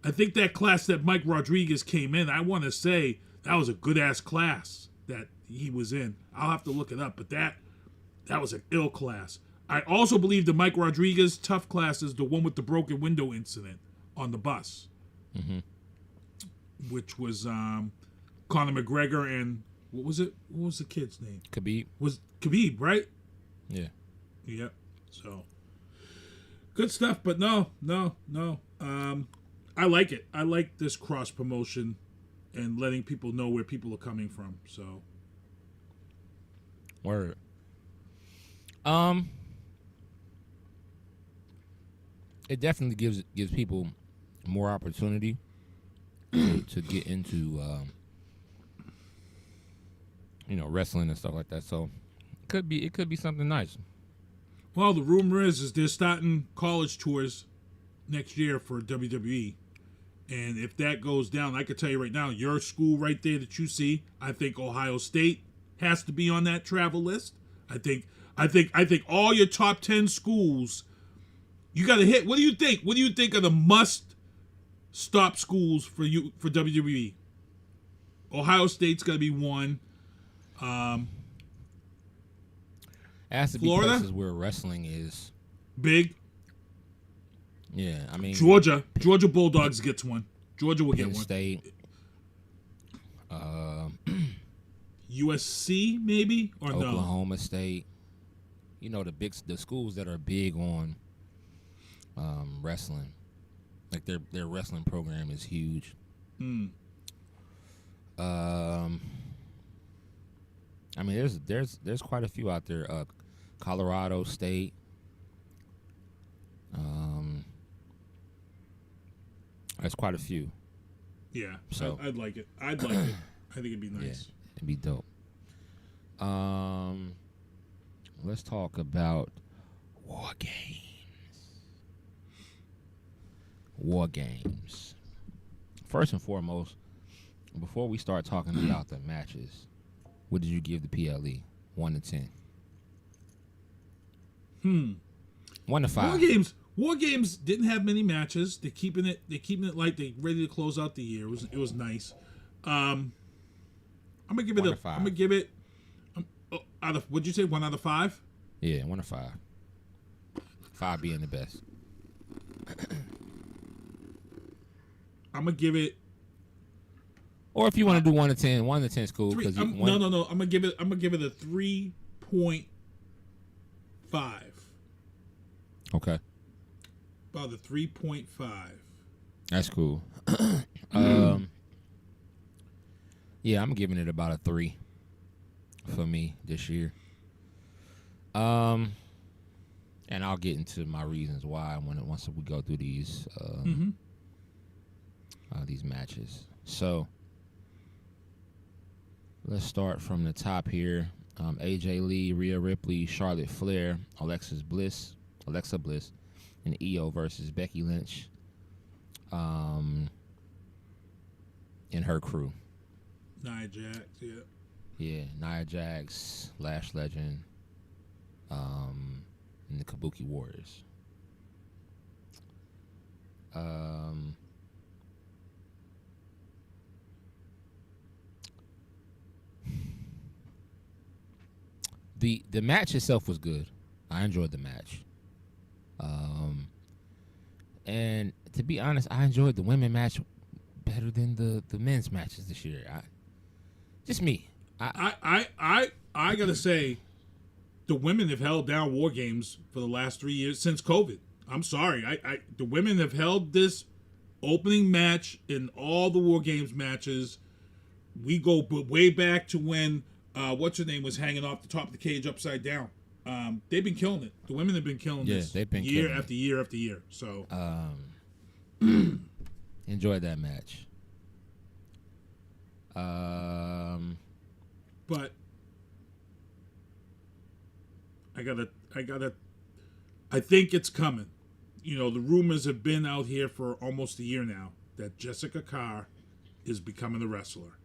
I think that class that Mike Rodriguez came in, I want to say that was a good ass class that he was in. I'll have to look it up, but that was an ill class. I also believe the Mike Rodriguez Tough class is the one with the broken window incident on the bus, which was Conor McGregor and what was it? What was the kid's name? Khabib. Was Khabib, right? Yeah. Yep. So good stuff, but no. I like it. I like this cross promotion and letting people know where people are coming from. So word. It definitely gives people more opportunity to get into wrestling and stuff like that. So it could be something nice. Well, the rumor is they're starting college tours next year for WWE. And if that goes down, I can tell you right now, your school right there that you see, I think Ohio State has to be on that travel list. I think all your top 10 schools, you got to hit. What do you think? What do you think are the must-stop schools for WWE? Ohio State's got to be one. It has to be Florida? places where wrestling is big. Yeah, I mean Georgia Bulldogs gets one. Georgia will Penn get one. State. USC maybe or Oklahoma State. You know the schools that are big on wrestling, like their wrestling program is huge. I mean there's quite a few out there. Colorado State. There's quite a few. Yeah, so I'd like it. I think it'd be nice. Yeah, it'd be dope. Let's talk about Wargames. First and foremost, before we start talking about the matches, what did you give the PLE? 1 to 10. 1 to 5. Wargames didn't have many matches. They're keeping it light. They're ready to close out the year. It was nice. I'm gonna give it 1 to 5. I'm gonna give it out of, what'd you say, 1 out of 5? Yeah, 1 to 5. 5 being the best. I'm gonna give it. Or if you want to do 1 to 10, 1 to 10 is cool. No. I'm gonna give it a 3.5. Okay. About a 3.5. That's cool. Yeah, I'm giving it about a 3 for me this year. And I'll get into my reasons why once we go through these matches. So let's start from the top here. RJLE, Rhea Ripley, Charlotte Flair, Alexa Bliss, and Io versus Becky Lynch, and her crew. Nia Jax, yeah. Yeah, Nia Jax, Lash Legend, and the Kabuki Warriors. The match itself was good. I enjoyed the match. And to be honest, I enjoyed the women match better than the men's matches this year. Just me. I gotta say, the women have held down War Games for the last 3 years since COVID. I'm sorry. The women have held this opening match in all the War Games matches. We go way back to when what's her name was hanging off the top of the cage upside down. They've been killing it. The women have been killing this they've been year killing after year after year. So enjoyed that match. But I think it's coming. You know, the rumors have been out here for almost a year now that Jessica Carr is becoming a wrestler.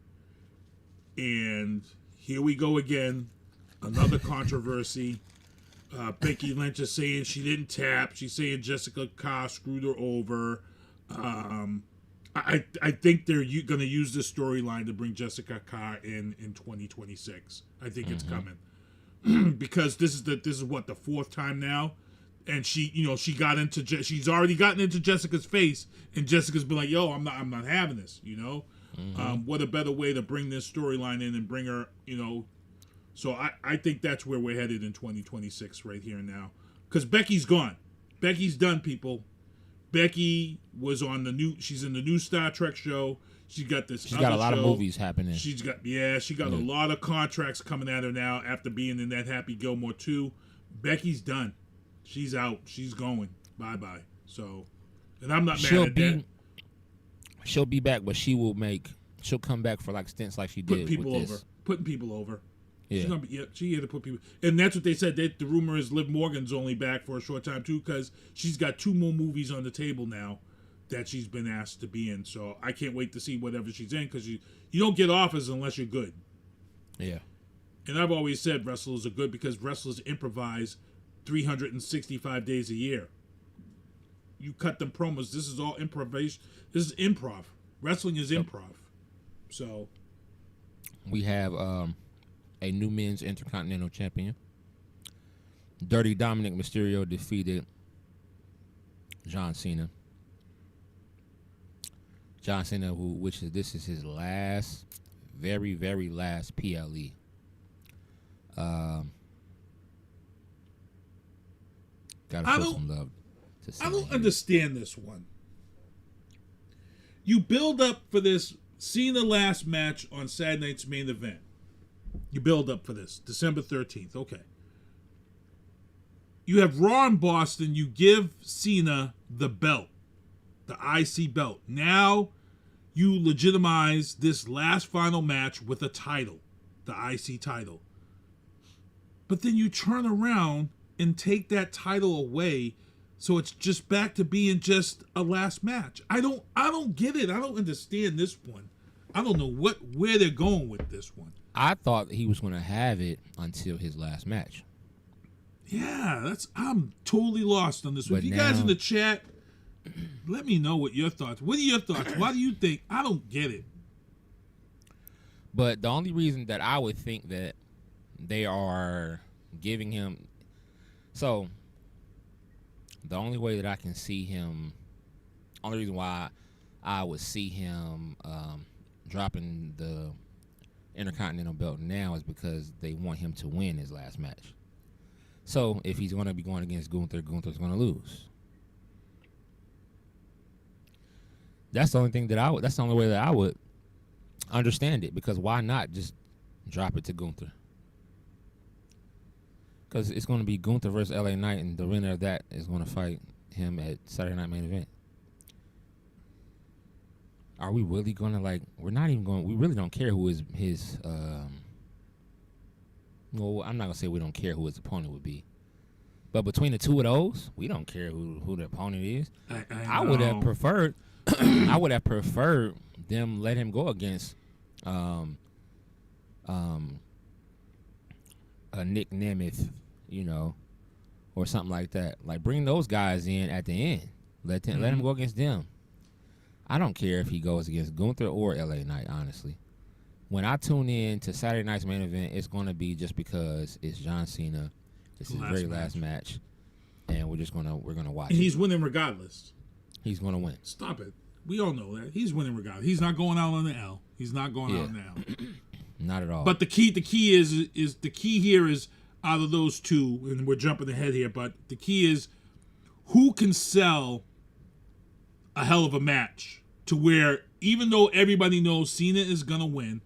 And here we go again. Another controversy. Becky Lynch is saying she didn't tap. She's saying Jessica Carr screwed her over. I think they're going to use this storyline to bring Jessica Carr in 2026. I think it's coming because this is what, the fourth time now, and she's already gotten into Jessica's face, and Jessica's been like, "Yo, I'm not having this." You know, what a better way to bring this storyline in and bring her, you know. So I think that's where we're headed in 2026 right here and now, because Becky's gone. Becky's done, people. Becky was on she's in the new Star Trek show. She's got this. She's got a lot of movies happening. She got a lot of contracts coming at her now after being in that Happy Gilmore 2. Becky's done. She's out. She's going. Bye-bye. So, and I'm not mad at that. She'll be back, but she'll come back for like stints like she did Putting people over. Yeah. She's here to put people, and that's what they said. The rumor is Liv Morgan's only back for a short time too, because she's got 2 more movies on the table now that she's been asked to be in. So I can't wait to see whatever she's in, because you don't get offers unless you're good. Yeah. And I've always said wrestlers are good because wrestlers improvise 365 days a year. You cut them promos. This is all improvisation. This is improv. Wrestling is improv. So we have a new men's Intercontinental Champion. Dirty Dominic Mysterio defeated John Cena. John Cena, this is his last, very, very last PLE. Gotta show some love to Cena. I don't understand this one. You build up for this Cena last match on Saturday night's main event. You build up for this, December 13th. Okay. You have Raw in Boston. You give Cena the belt, the IC belt. Now you legitimize this last final match with a title, the IC title. But then you turn around and take that title away, so it's just back to being just a last match. I don't get it. I don't understand this one. I don't know where they're going with this one. I thought he was going to have it until his last match. Yeah, I'm totally lost on this one. If you guys in the chat, let me know what your thoughts. What are your thoughts? Why do you think? I don't get it. But the only reason that I would think that they are giving him, so the only way that I can see him, only reason why I would see him dropping the Intercontinental belt now is because they want him to win his last match. So if he's going to be going against Gunther's going to lose. That's the only thing that's the only way that I would understand it, because why not just drop it to Gunther? Because it's going to be Gunther versus LA Knight, and the winner of that is going to fight him at Saturday Night Main Event. Are we really going to, we really don't care who his Well, I'm not gonna say we don't care who his opponent would be, but between the two of those, we don't care who the opponent is. I would have preferred. I would have preferred them let him go against a Nick Nemeth, or something like that. Like, bring those guys in at the end. Let him go against them. I don't care if he goes against Gunther or LA Knight, honestly. When I tune in to Saturday night's main event, it's going to be just because it's John Cena. It's his very last match, and we're gonna watch. And he's winning regardless. He's gonna win. Stop it. We all know that he's winning regardless. He's not going out on the L. He's not going out now. Not at all. But the key is the key here is out of those two, and we're jumping ahead here. But the key is who can sell a hell of a match to where even though everybody knows Cena is gonna win,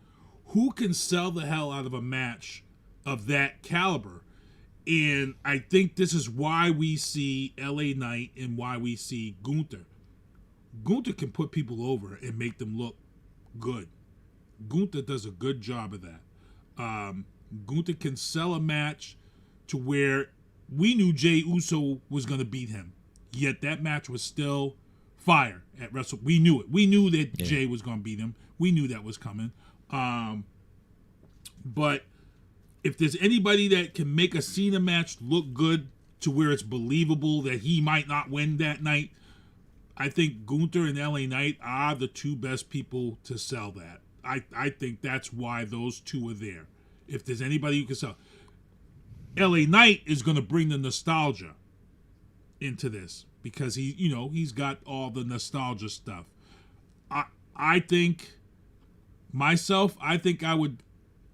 who can sell the hell out of a match of that caliber? And I think this is why we see LA Knight and why we see Gunther. Gunther can put people over and make them look good. Gunther does a good job of that. Gunther can sell a match to where we knew Jey Uso was going to beat him. Yet that match was still fire at Wrestle. We knew it. We knew that Jey was going to beat him. We knew that was coming. But if there's anybody that can make a Cena match look good to where it's believable that he might not win that night, I think Gunther and LA Knight are the two best people to sell that. I think that's why those two are there. If there's anybody who can sell, LA Knight is going to bring the nostalgia into this because he's got all the nostalgia stuff. I think I would,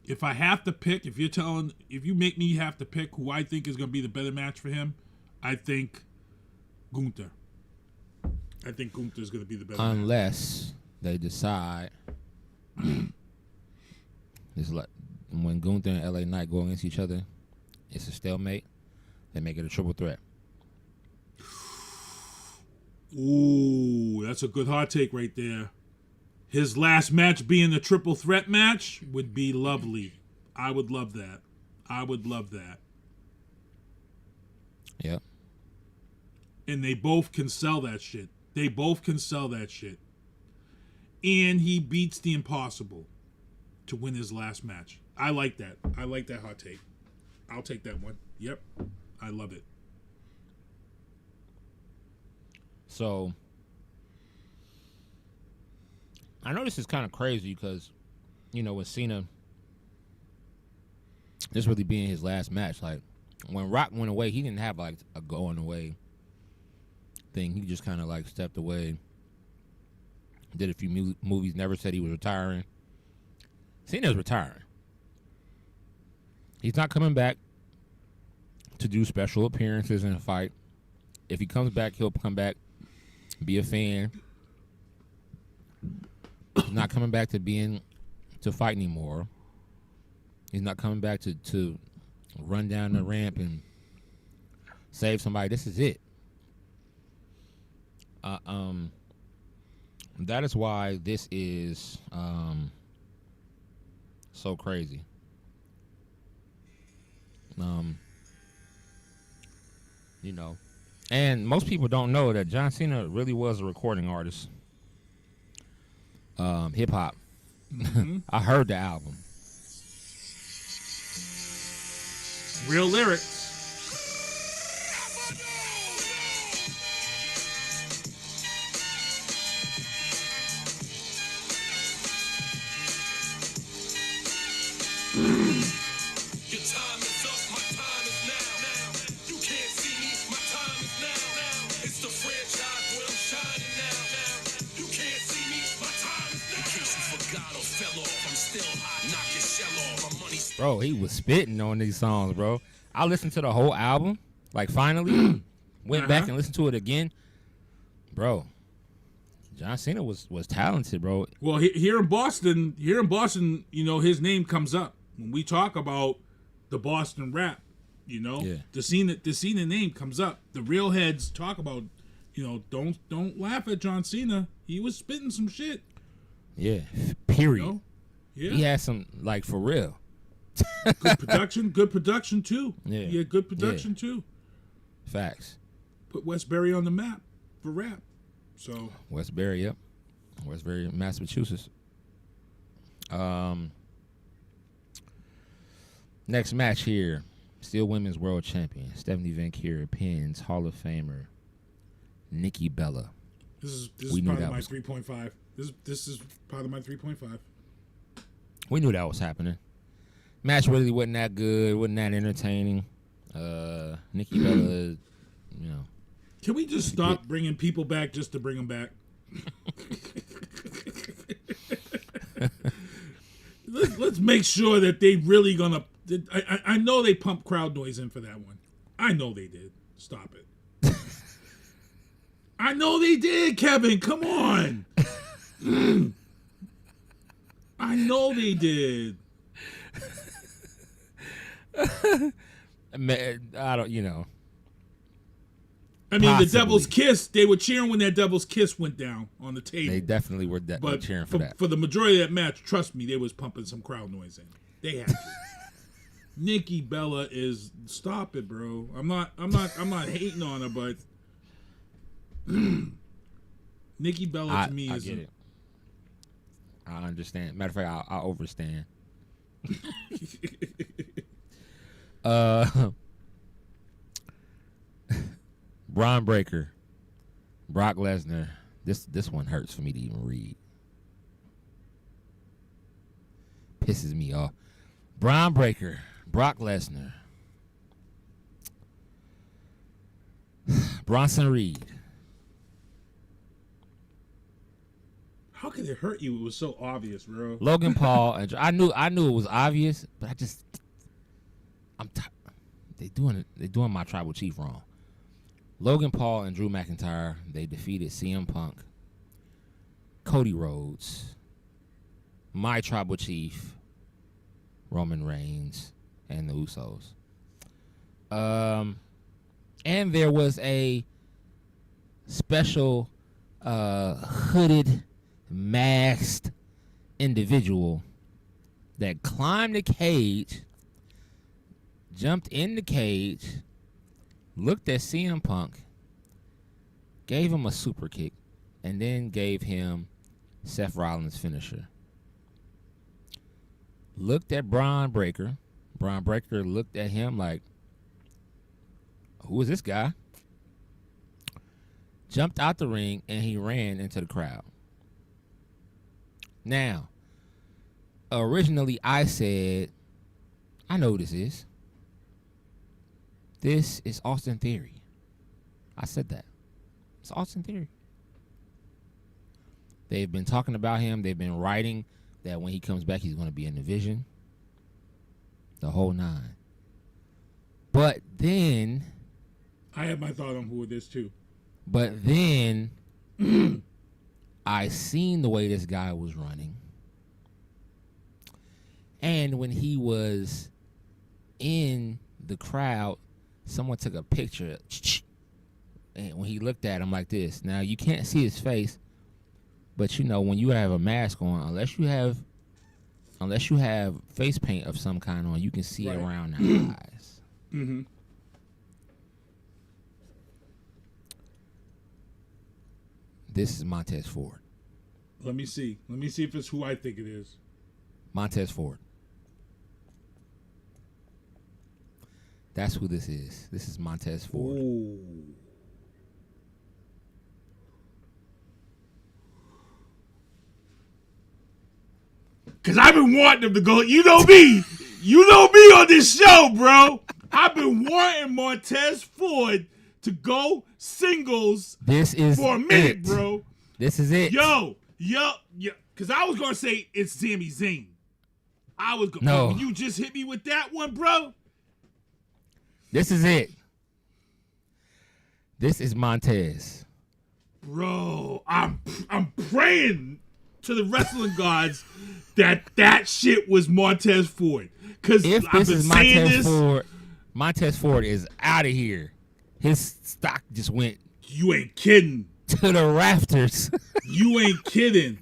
if I have to pick, if you make me have to pick who I think is going to be the better match for him, I think Gunther. I think Gunther is going to be the better match. Unless they decide it's like when Gunther and LA Knight go against each other, it's a stalemate. They make it a triple threat. Ooh, that's a good hot take right there. His last match being a triple threat match would be lovely. I would love that. Yep. And they both can sell that shit. And he beats the impossible to win his last match. I like that. I like that hot take. I'll take that one. Yep. I love it. So, I know this is kind of crazy because, with Cena, this really being his last match. Like, when Rock went away, he didn't have, like, a going away thing. He just kind of, like, stepped away. Did a few movies, never said he was retiring. Cena's retiring. He's not coming back to do special appearances in a fight. If he comes back, he'll come back, be a fan. He's not coming back to fight anymore. He's not coming back to run down the ramp and save somebody. This is it. That is why this is so crazy. And most people don't know that John Cena really was a recording artist. Hip hop. Mm-hmm. I heard the album. Real lyrics. Bro, he was spitting on these songs, bro. I listened to the whole album, like finally, went back and listened to it again. Bro, John Cena was talented, bro. Well, here in Boston, his name comes up when we talk about the Boston rap. The Cena name comes up. The real heads talk about, don't laugh at John Cena. He was spitting some shit. Yeah. Period. Yeah. He had some, like, for real. Good production too. Yeah. Good production too. Facts. Put Westbury on the map for rap. So Westbury, yep. Westbury, Massachusetts. Next match here. Still Women's World Champion. Stephanie Van Kier pins Hall of Famer Nikki Bella. This is part of my 3.5. This is part of my 3.5. We knew that was happening. Match really wasn't that good, wasn't that entertaining. Nikki Bella, Can we just stop bringing people back just to bring them back? Let's make sure that they really gonna. I know they pumped crowd noise in for that one. I know they did. Stop it. I know they did, Kevin. Come on. I know they did. I don't, I mean, the Devil's Kiss, they were cheering when that Devil's Kiss went down on the table. They definitely were cheering for that. For the majority of that match, trust me, they was pumping some crowd noise in. They had to. Nikki Bella is, stop it, bro. I'm not hating on her, but Nikki Bella to me is. I get it. I understand. Matter of fact, I overstand. Braun Breaker, Brock Lesnar. This one hurts for me to even read. Pisses me off. Braun Breaker, Brock Lesnar, Bronson Reed. How could it hurt you? It was so obvious, bro. Logan Paul and I knew it was obvious, but they doing my tribal chief wrong. Logan Paul and Drew McIntyre, they defeated CM Punk, Cody Rhodes, my tribal chief, Roman Reigns, and the Usos. And there was a special hooded, masked individual that climbed the cage, jumped in the cage, looked at CM Punk, gave him a super kick, and then gave him Seth Rollins' finisher. Looked at Braun Breaker. Braun Breaker looked at him like, who is this guy? Jumped out the ring, and he ran into the crowd. Now, originally I said, I know who this is. This is Austin Theory. I said that. It's Austin Theory. They've been talking about him. They've been writing that when he comes back, he's going to be in the Vision. The whole nine. But then... I have my thought on who it is, too. But then... I seen the way this guy was running. And when he was in the crowd, someone took a picture. And when he looked at him like this. Now, you can't see his face. But, when you have a mask on, unless you have face paint of some kind on, you can see it around the eyes. Mm-hmm. This is Montez Ford. Let me see. Let me see if it's who I think it is. Montez Ford. That's who this is. This is Montez Ford. Ooh. Because I've been wanting him to go. You know me on this show, bro. I've been wanting Montez Ford to go singles for a minute, bro. This is it. Yo. Because I was going to say it's Sami Zayn. I was going No. When you just hit me with that one, bro. This is it. This is Montez. Bro, I'm praying to the wrestling gods that shit was Montez Ford. Because If I've this been is saying Montez this. Ford, Montez Ford is out of here. His stock just went You ain't kidding. to the rafters. You ain't kidding.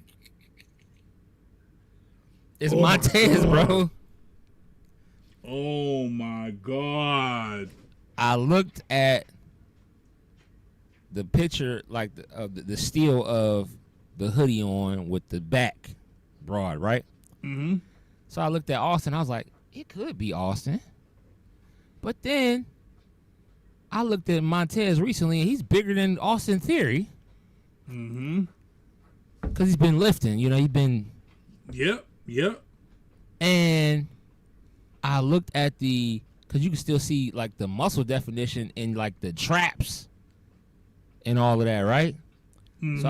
It's Oh my Montez, God. bro. Oh my God. I looked at the picture, like the still of the hoodie on with the back broad, right? Mm-hmm. So I looked at Austin. I was like, it could be Austin. But then I looked at Montez recently, and he's bigger than Austin Theory. Mm-hmm. Because he's been lifting. You know, he's been... Yep. And I looked at because you can still see, like, the muscle definition in, like, the traps and all of that, right? Mm-hmm. So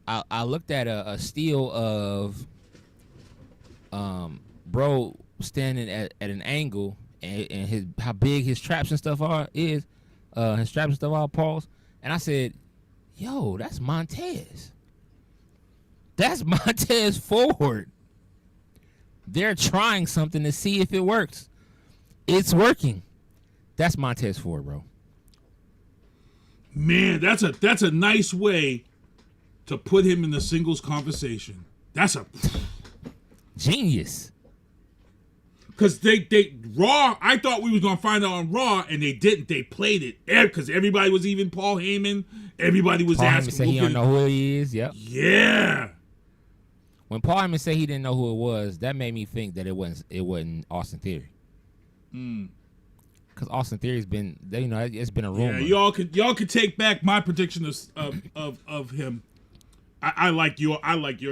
I looked at a still of bro standing at an angle and how big his traps and stuff his traps and stuff are, pause. And I said, yo, that's Montez. That's Montez Ford. They're trying something to see if it works. It's working. That's Montez Ford, bro. Man, that's a nice way to put him in the singles conversation. That's a genius. Because they Raw, I thought we was going to find out on Raw, and they didn't. They played it. Because everybody was, even Paul Heyman, everybody was Paul asking. Heyman said he don't know who he is, yep. Yeah. When Paul Heyman said he didn't know who it was, that made me think that it wasn't Austin Theory. Because Austin Theory's been, it's been a rumor. Yeah, y'all could take back my prediction of him. I like your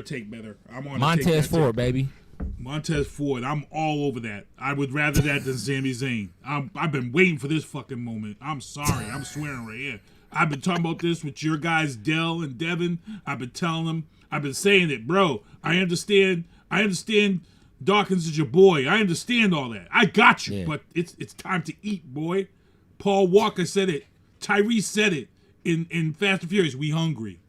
take better. I'm on Montez Ford, baby. Montez Ford. I'm all over that. I would rather that than Sami Zayn. I've been waiting for this fucking moment. I'm sorry. I'm swearing right here. I've been talking about this with your guys, Dell and Devin. I've been telling them. I've been saying it, bro. I understand. Dawkins is your boy. I understand all that. I got you. Yeah. But it's time to eat, boy. Paul Walker said it. Tyrese said it in Fast and Furious. We hungry.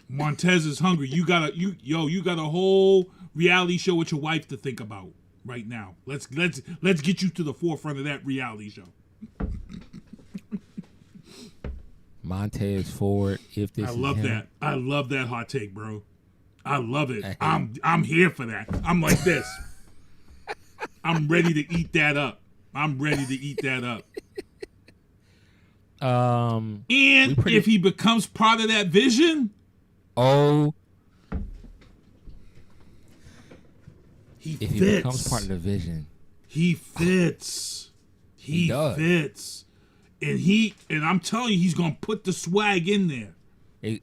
Montez is hungry. You got a whole reality show with your wife to think about right now. Let's get you to the forefront of that reality show. Montez Ford. If this, I love that. I love that hot take, bro. I love it. I'm here for that. I'm like this. I'm ready to eat that up. And if he becomes part of that vision, he becomes part of the vision, he fits. He fits. And I'm telling you, he's gonna put the swag in there.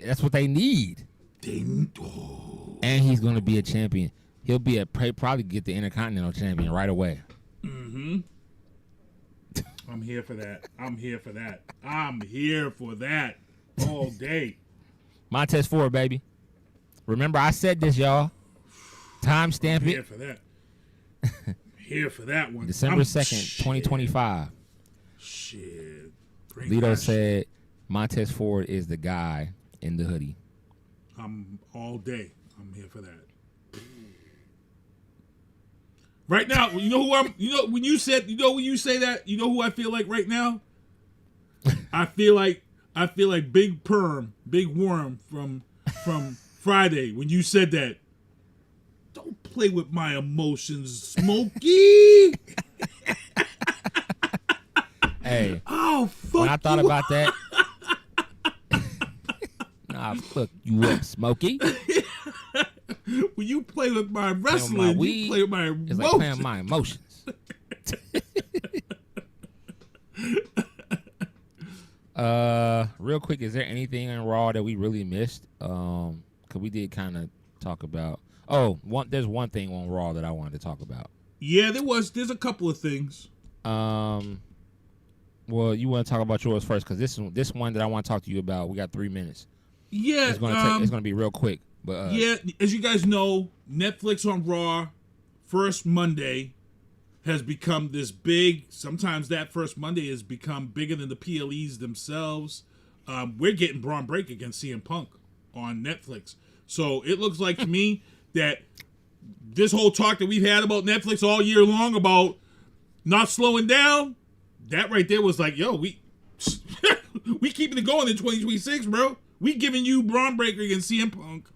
That's what they need. And he's gonna be a champion. He'll be probably get the Intercontinental Champion right away. Mm-hmm. I'm here for that. I'm here for that all day. Montez Ford, baby. Remember, I said this, y'all. Timestamp it. Here for that. Here for that one. December 2nd, 2025. Shit. Lito said Montez Ford is the guy in the hoodie. I'm all day. I'm here for that. Right now, when you say that, you know who I feel like right now? I feel like Big Worm from Friday when you said that. Don't play with my emotions, Smokey. Hey. Oh, fuck. When I thought about that. Nah, fuck you up, Smokey. When you play with my wrestling, you play with my emotions. It's like playing with my emotions. Real quick, is there anything in Raw that we really missed? Cause we did kind of talk about. There's one thing on Raw that I wanted to talk about. Yeah, there's a couple of things. Well, you want to talk about yours first, because this one that I want to talk to you about, we got 3 minutes. Yeah, it's gonna be real quick. But yeah, as you guys know, Netflix on Raw first Monday has become this big. Sometimes that first Monday has become bigger than the PLEs themselves. We're getting Braun Break against CM Punk on Netflix, so it looks like to me that this whole talk that we've had about Netflix all year long about not slowing down, that right there was like, yo, we keeping it going in 2026, bro. We giving you Braun Breaker against CM Punk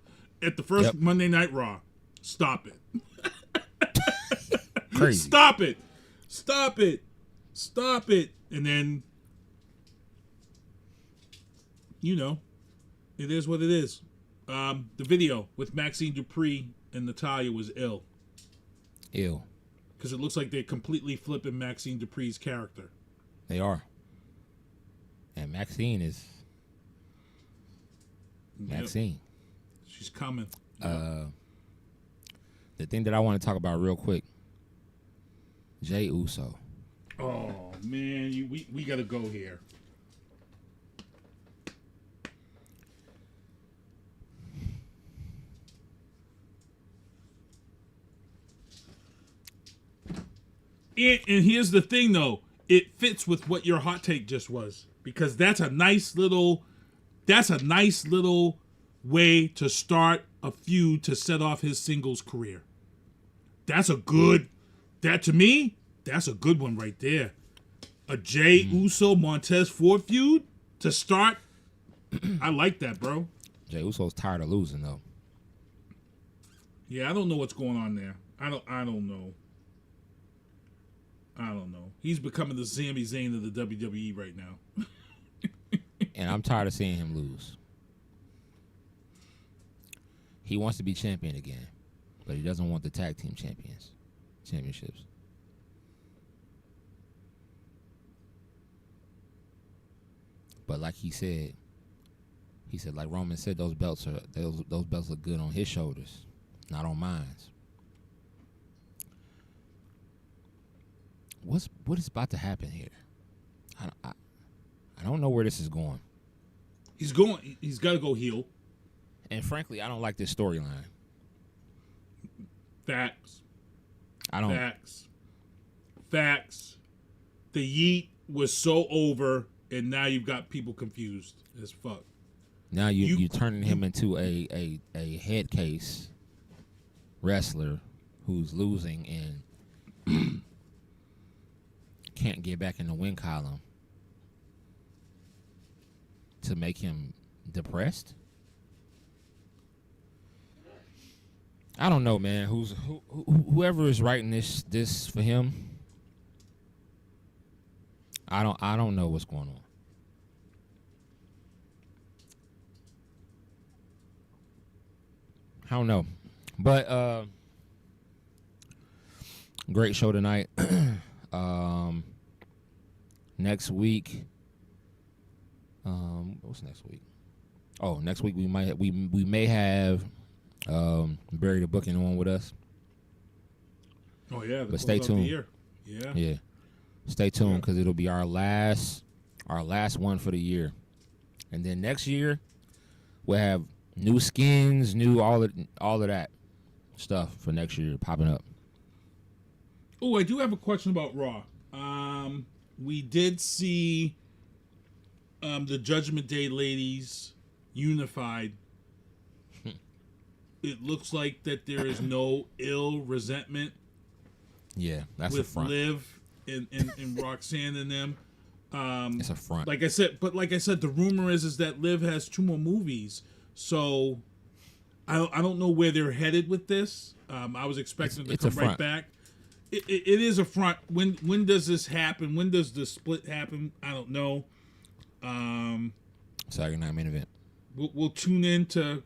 at the first Monday Night Raw. Stop it. Crazy. Stop it. Stop it. Stop it. And then, you know, it is what it is. The video with Maxine Dupree and Natalya was ill. Ill. Because it looks like they're completely flipping Maxine Dupree's character. They are. And Maxine is... Maxine. Yep. She's coming. The thing that I want to talk about real quick. Jey Uso. Oh, man. We got to go here. And here's the thing, though. It fits with what your hot take just was. Because that's a nice little way to start a feud to set off his singles career. To me, that's a good one right there. A Jey Uso Montez Ford feud to start. I like that, bro. Jey Uso's tired of losing, though. Yeah, I don't know what's going on there. I don't know. He's becoming the Sami Zayn of the WWE right now. And I'm tired of seeing him lose. He wants to be champion again, but he doesn't want the tag team championships. But like he said, like Roman said, those belts are good on his shoulders, not on mine. What is about to happen here? I don't know where this is going. He's got to go heel. And frankly, I don't like this storyline. Facts. I don't. Facts. The yeet was so over, and now you've got people confused as fuck. Now you're turning him into a head case wrestler who's losing and can't get back in the win column to make him depressed. I don't know, man. Whoever is writing this for him, I don't know what's going on. I don't know. But great show tonight. Next week, what's next week? Oh, next week we may have Barry the Booking on with us. Oh yeah, but stay tuned. Yeah. Stay tuned because it'll be our last one for the year, and then next year we'll have new skins, new all of that stuff for next year popping up. Oh, I do have a question about Raw. We did see the Judgment Day ladies unified. It looks like that there is no ill resentment. Yeah, that's a with front. Liv and Roxanne and them. It's a front. Like I said, the rumor is that Liv has 2 more movies. So I don't know where they're headed with this. I was expecting them to come right back. It is a front. When does this happen? When does the split happen? I don't know. Saturday Night Main Event. We'll tune in to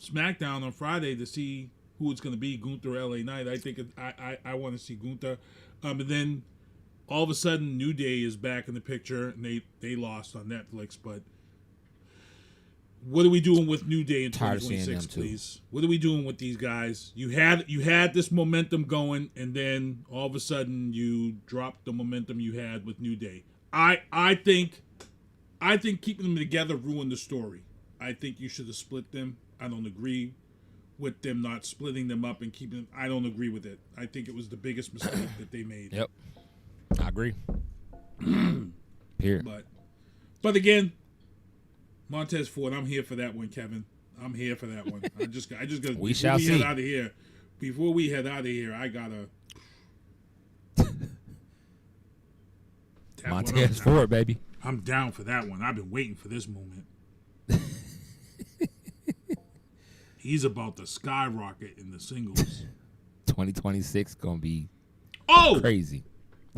SmackDown on Friday to see who it's going to be. Gunther, LA Knight. I think I want to see Gunther. And then all of a sudden, New Day is back in the picture, and they lost on Netflix. But what are we doing with New Day in 2026, please? What are we doing with these guys? You had this momentum going, and then all of a sudden you dropped the momentum you had with New Day. I think keeping them together ruined the story. I think you should have split them. I don't agree with them not splitting them up and keeping them. I don't agree with it. I think it was the biggest mistake that they made. Yep, I agree. Period. But again, Montez Ford, I'm here for that one, Kevin. I'm here for that one. I just got. We shall see. Head out of here. Before we head out of here, I gotta. Montez Ford, baby. I'm down for that one. I've been waiting for this moment. He's about to skyrocket in the singles. 2026 gonna be crazy.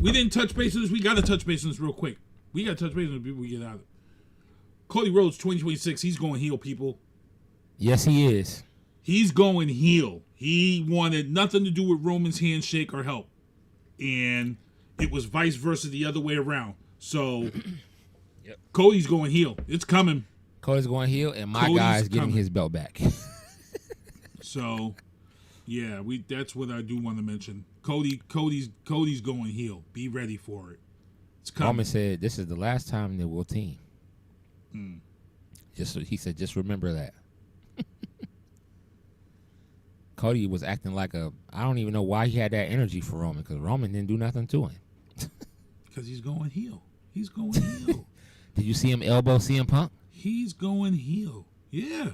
We didn't touch base on this. We got to touch base on this real quick. We got to touch base on this before we get out of it. Cody Rhodes, 2026, he's going heel, people. Yes, he is. He's going heel. He wanted nothing to do with Roman's handshake or help. And it was vice versa the other way around. So, yep. Cody's going heel. It's coming. Cody's going heel, and my guy's getting his belt back. So, yeah, that's what I do want to mention. Cody's going heel. Be ready for it. It's coming. Roman said this is the last time they will team. He said, just remember that. Cody was acting like I don't even know why he had that energy for Roman, because Roman didn't do nothing to him. Because he's going heel. He's going heel. Did you see him elbow CM Punk? He's going heel. Yeah.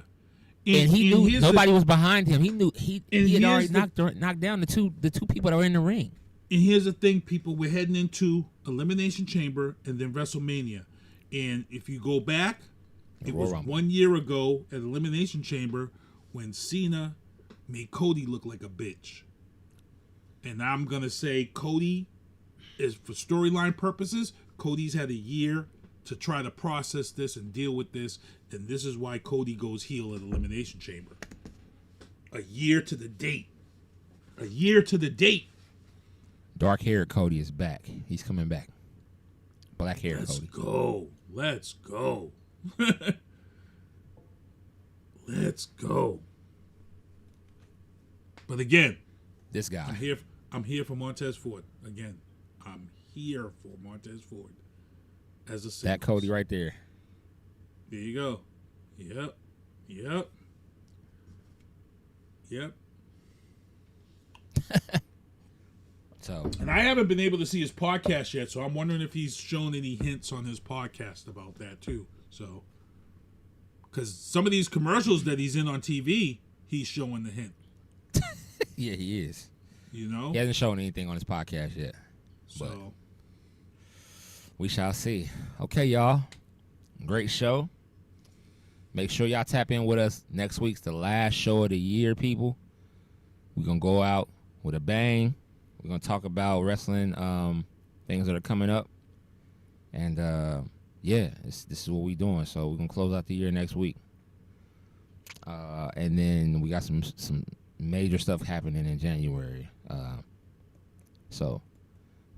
And he knew nobody was behind him. He knew he had already knocked down the two people that were in the ring. And here's the thing, people. We're heading into Elimination Chamber and then WrestleMania. And if you go back, it was 1 year ago at Elimination Chamber when Cena made Cody look like a bitch. And I'm going to say Cody is, for storyline purposes, Cody's had a year to try to process this and deal with this. And this is why Cody goes heel at Elimination Chamber. A year to the date. A year to the date. Dark-haired Cody is back. He's coming back. Black-haired Cody. Let's go. Let's go. But again, this guy. I'm here for Montez Ford. Again, I'm here for Montez Ford. As a singles. That Cody right there. There you go. Yep. And I haven't been able to see his podcast yet, so I'm wondering if he's shown any hints on his podcast about that too. So, because some of these commercials that he's in on TV, he's showing the hint. Yeah, he is. You know, he hasn't shown anything on his podcast yet. So we shall see. Okay, y'all. Great show. Make sure y'all tap in with us next week's the last show of the year, people. We're gonna go out with a bang. We're going to talk about wrestling things that are coming up. And, this is what we're doing. So we're going to close out the year next week. And then we got some major stuff happening in January. So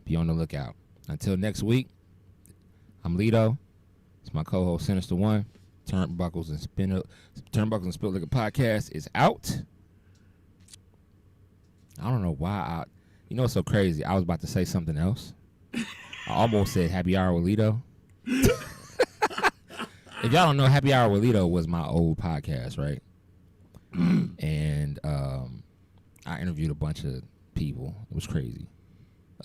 be on the lookout. Until next week, I'm Lito. It's my co-host, Sinista1. Turnbuckles and Spilt Liquor Podcast is out. I don't know why you know what's so crazy? I was about to say something else. I almost said Happy Hour with Lito. If y'all don't know, Happy Hour with Lito was my old podcast, right? And I interviewed a bunch of people. It was crazy.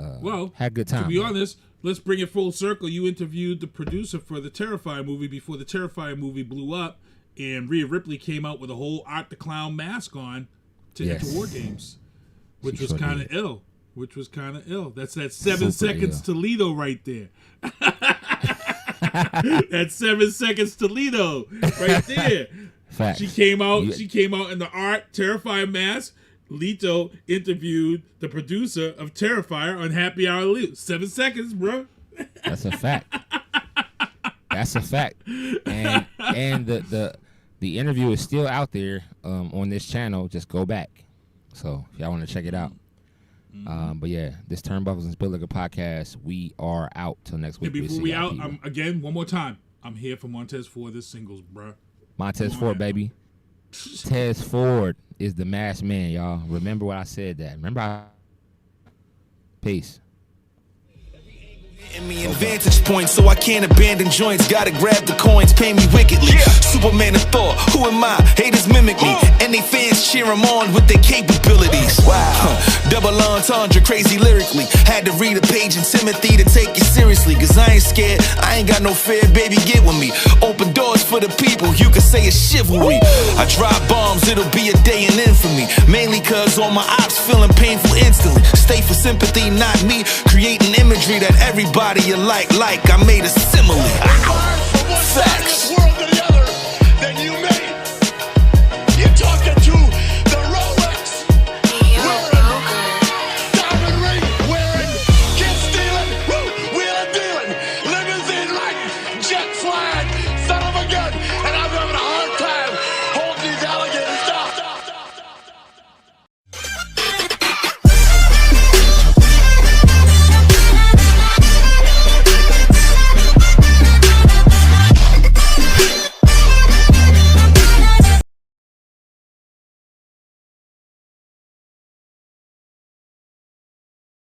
Had a good time. To be honest, let's bring it full circle. You interviewed the producer for the Terrifier movie before the Terrifier movie blew up, and Rhea Ripley came out with a whole Art the Clown mask on to enter Wargames, which was kind of ill. That's that 7 seconds Toledo right there. That's 7 seconds Toledo right there. Facts. She came out in the Art Terrifier mask. Lito interviewed the producer of Terrifier on Happy Hour Lito. 7 seconds, bro. That's a fact. And the interview is still out there on this channel. Just go back. So if y'all want to check it out. But yeah, this Turnbuckles and Spilt Liquor Podcast, we are out till next week. Before we out, again, one more time. I'm here for Montez Ford, this singles, bro. Montez Ford, baby. Tez Ford is the masked man, y'all. Remember what I said that. Peace. Me in vantage points, so I can't abandon joints. Gotta grab the coins, pay me wickedly. Superman and Thor, who am I? Haters mimic me, and they fans cheer them on with their capabilities. Wow, double entendre, crazy lyrically. Had to read a page in Timothy to take you seriously. Cause I ain't scared, I ain't got no fear, baby, get with me. Open doors for the people, you can say it's chivalry. I drop bombs, it'll be a day in infamy. Mainly cause all my ops feeling painful instantly. Stay for sympathy, not me. Creating imagery that everybody you like, I made a simile. Facts.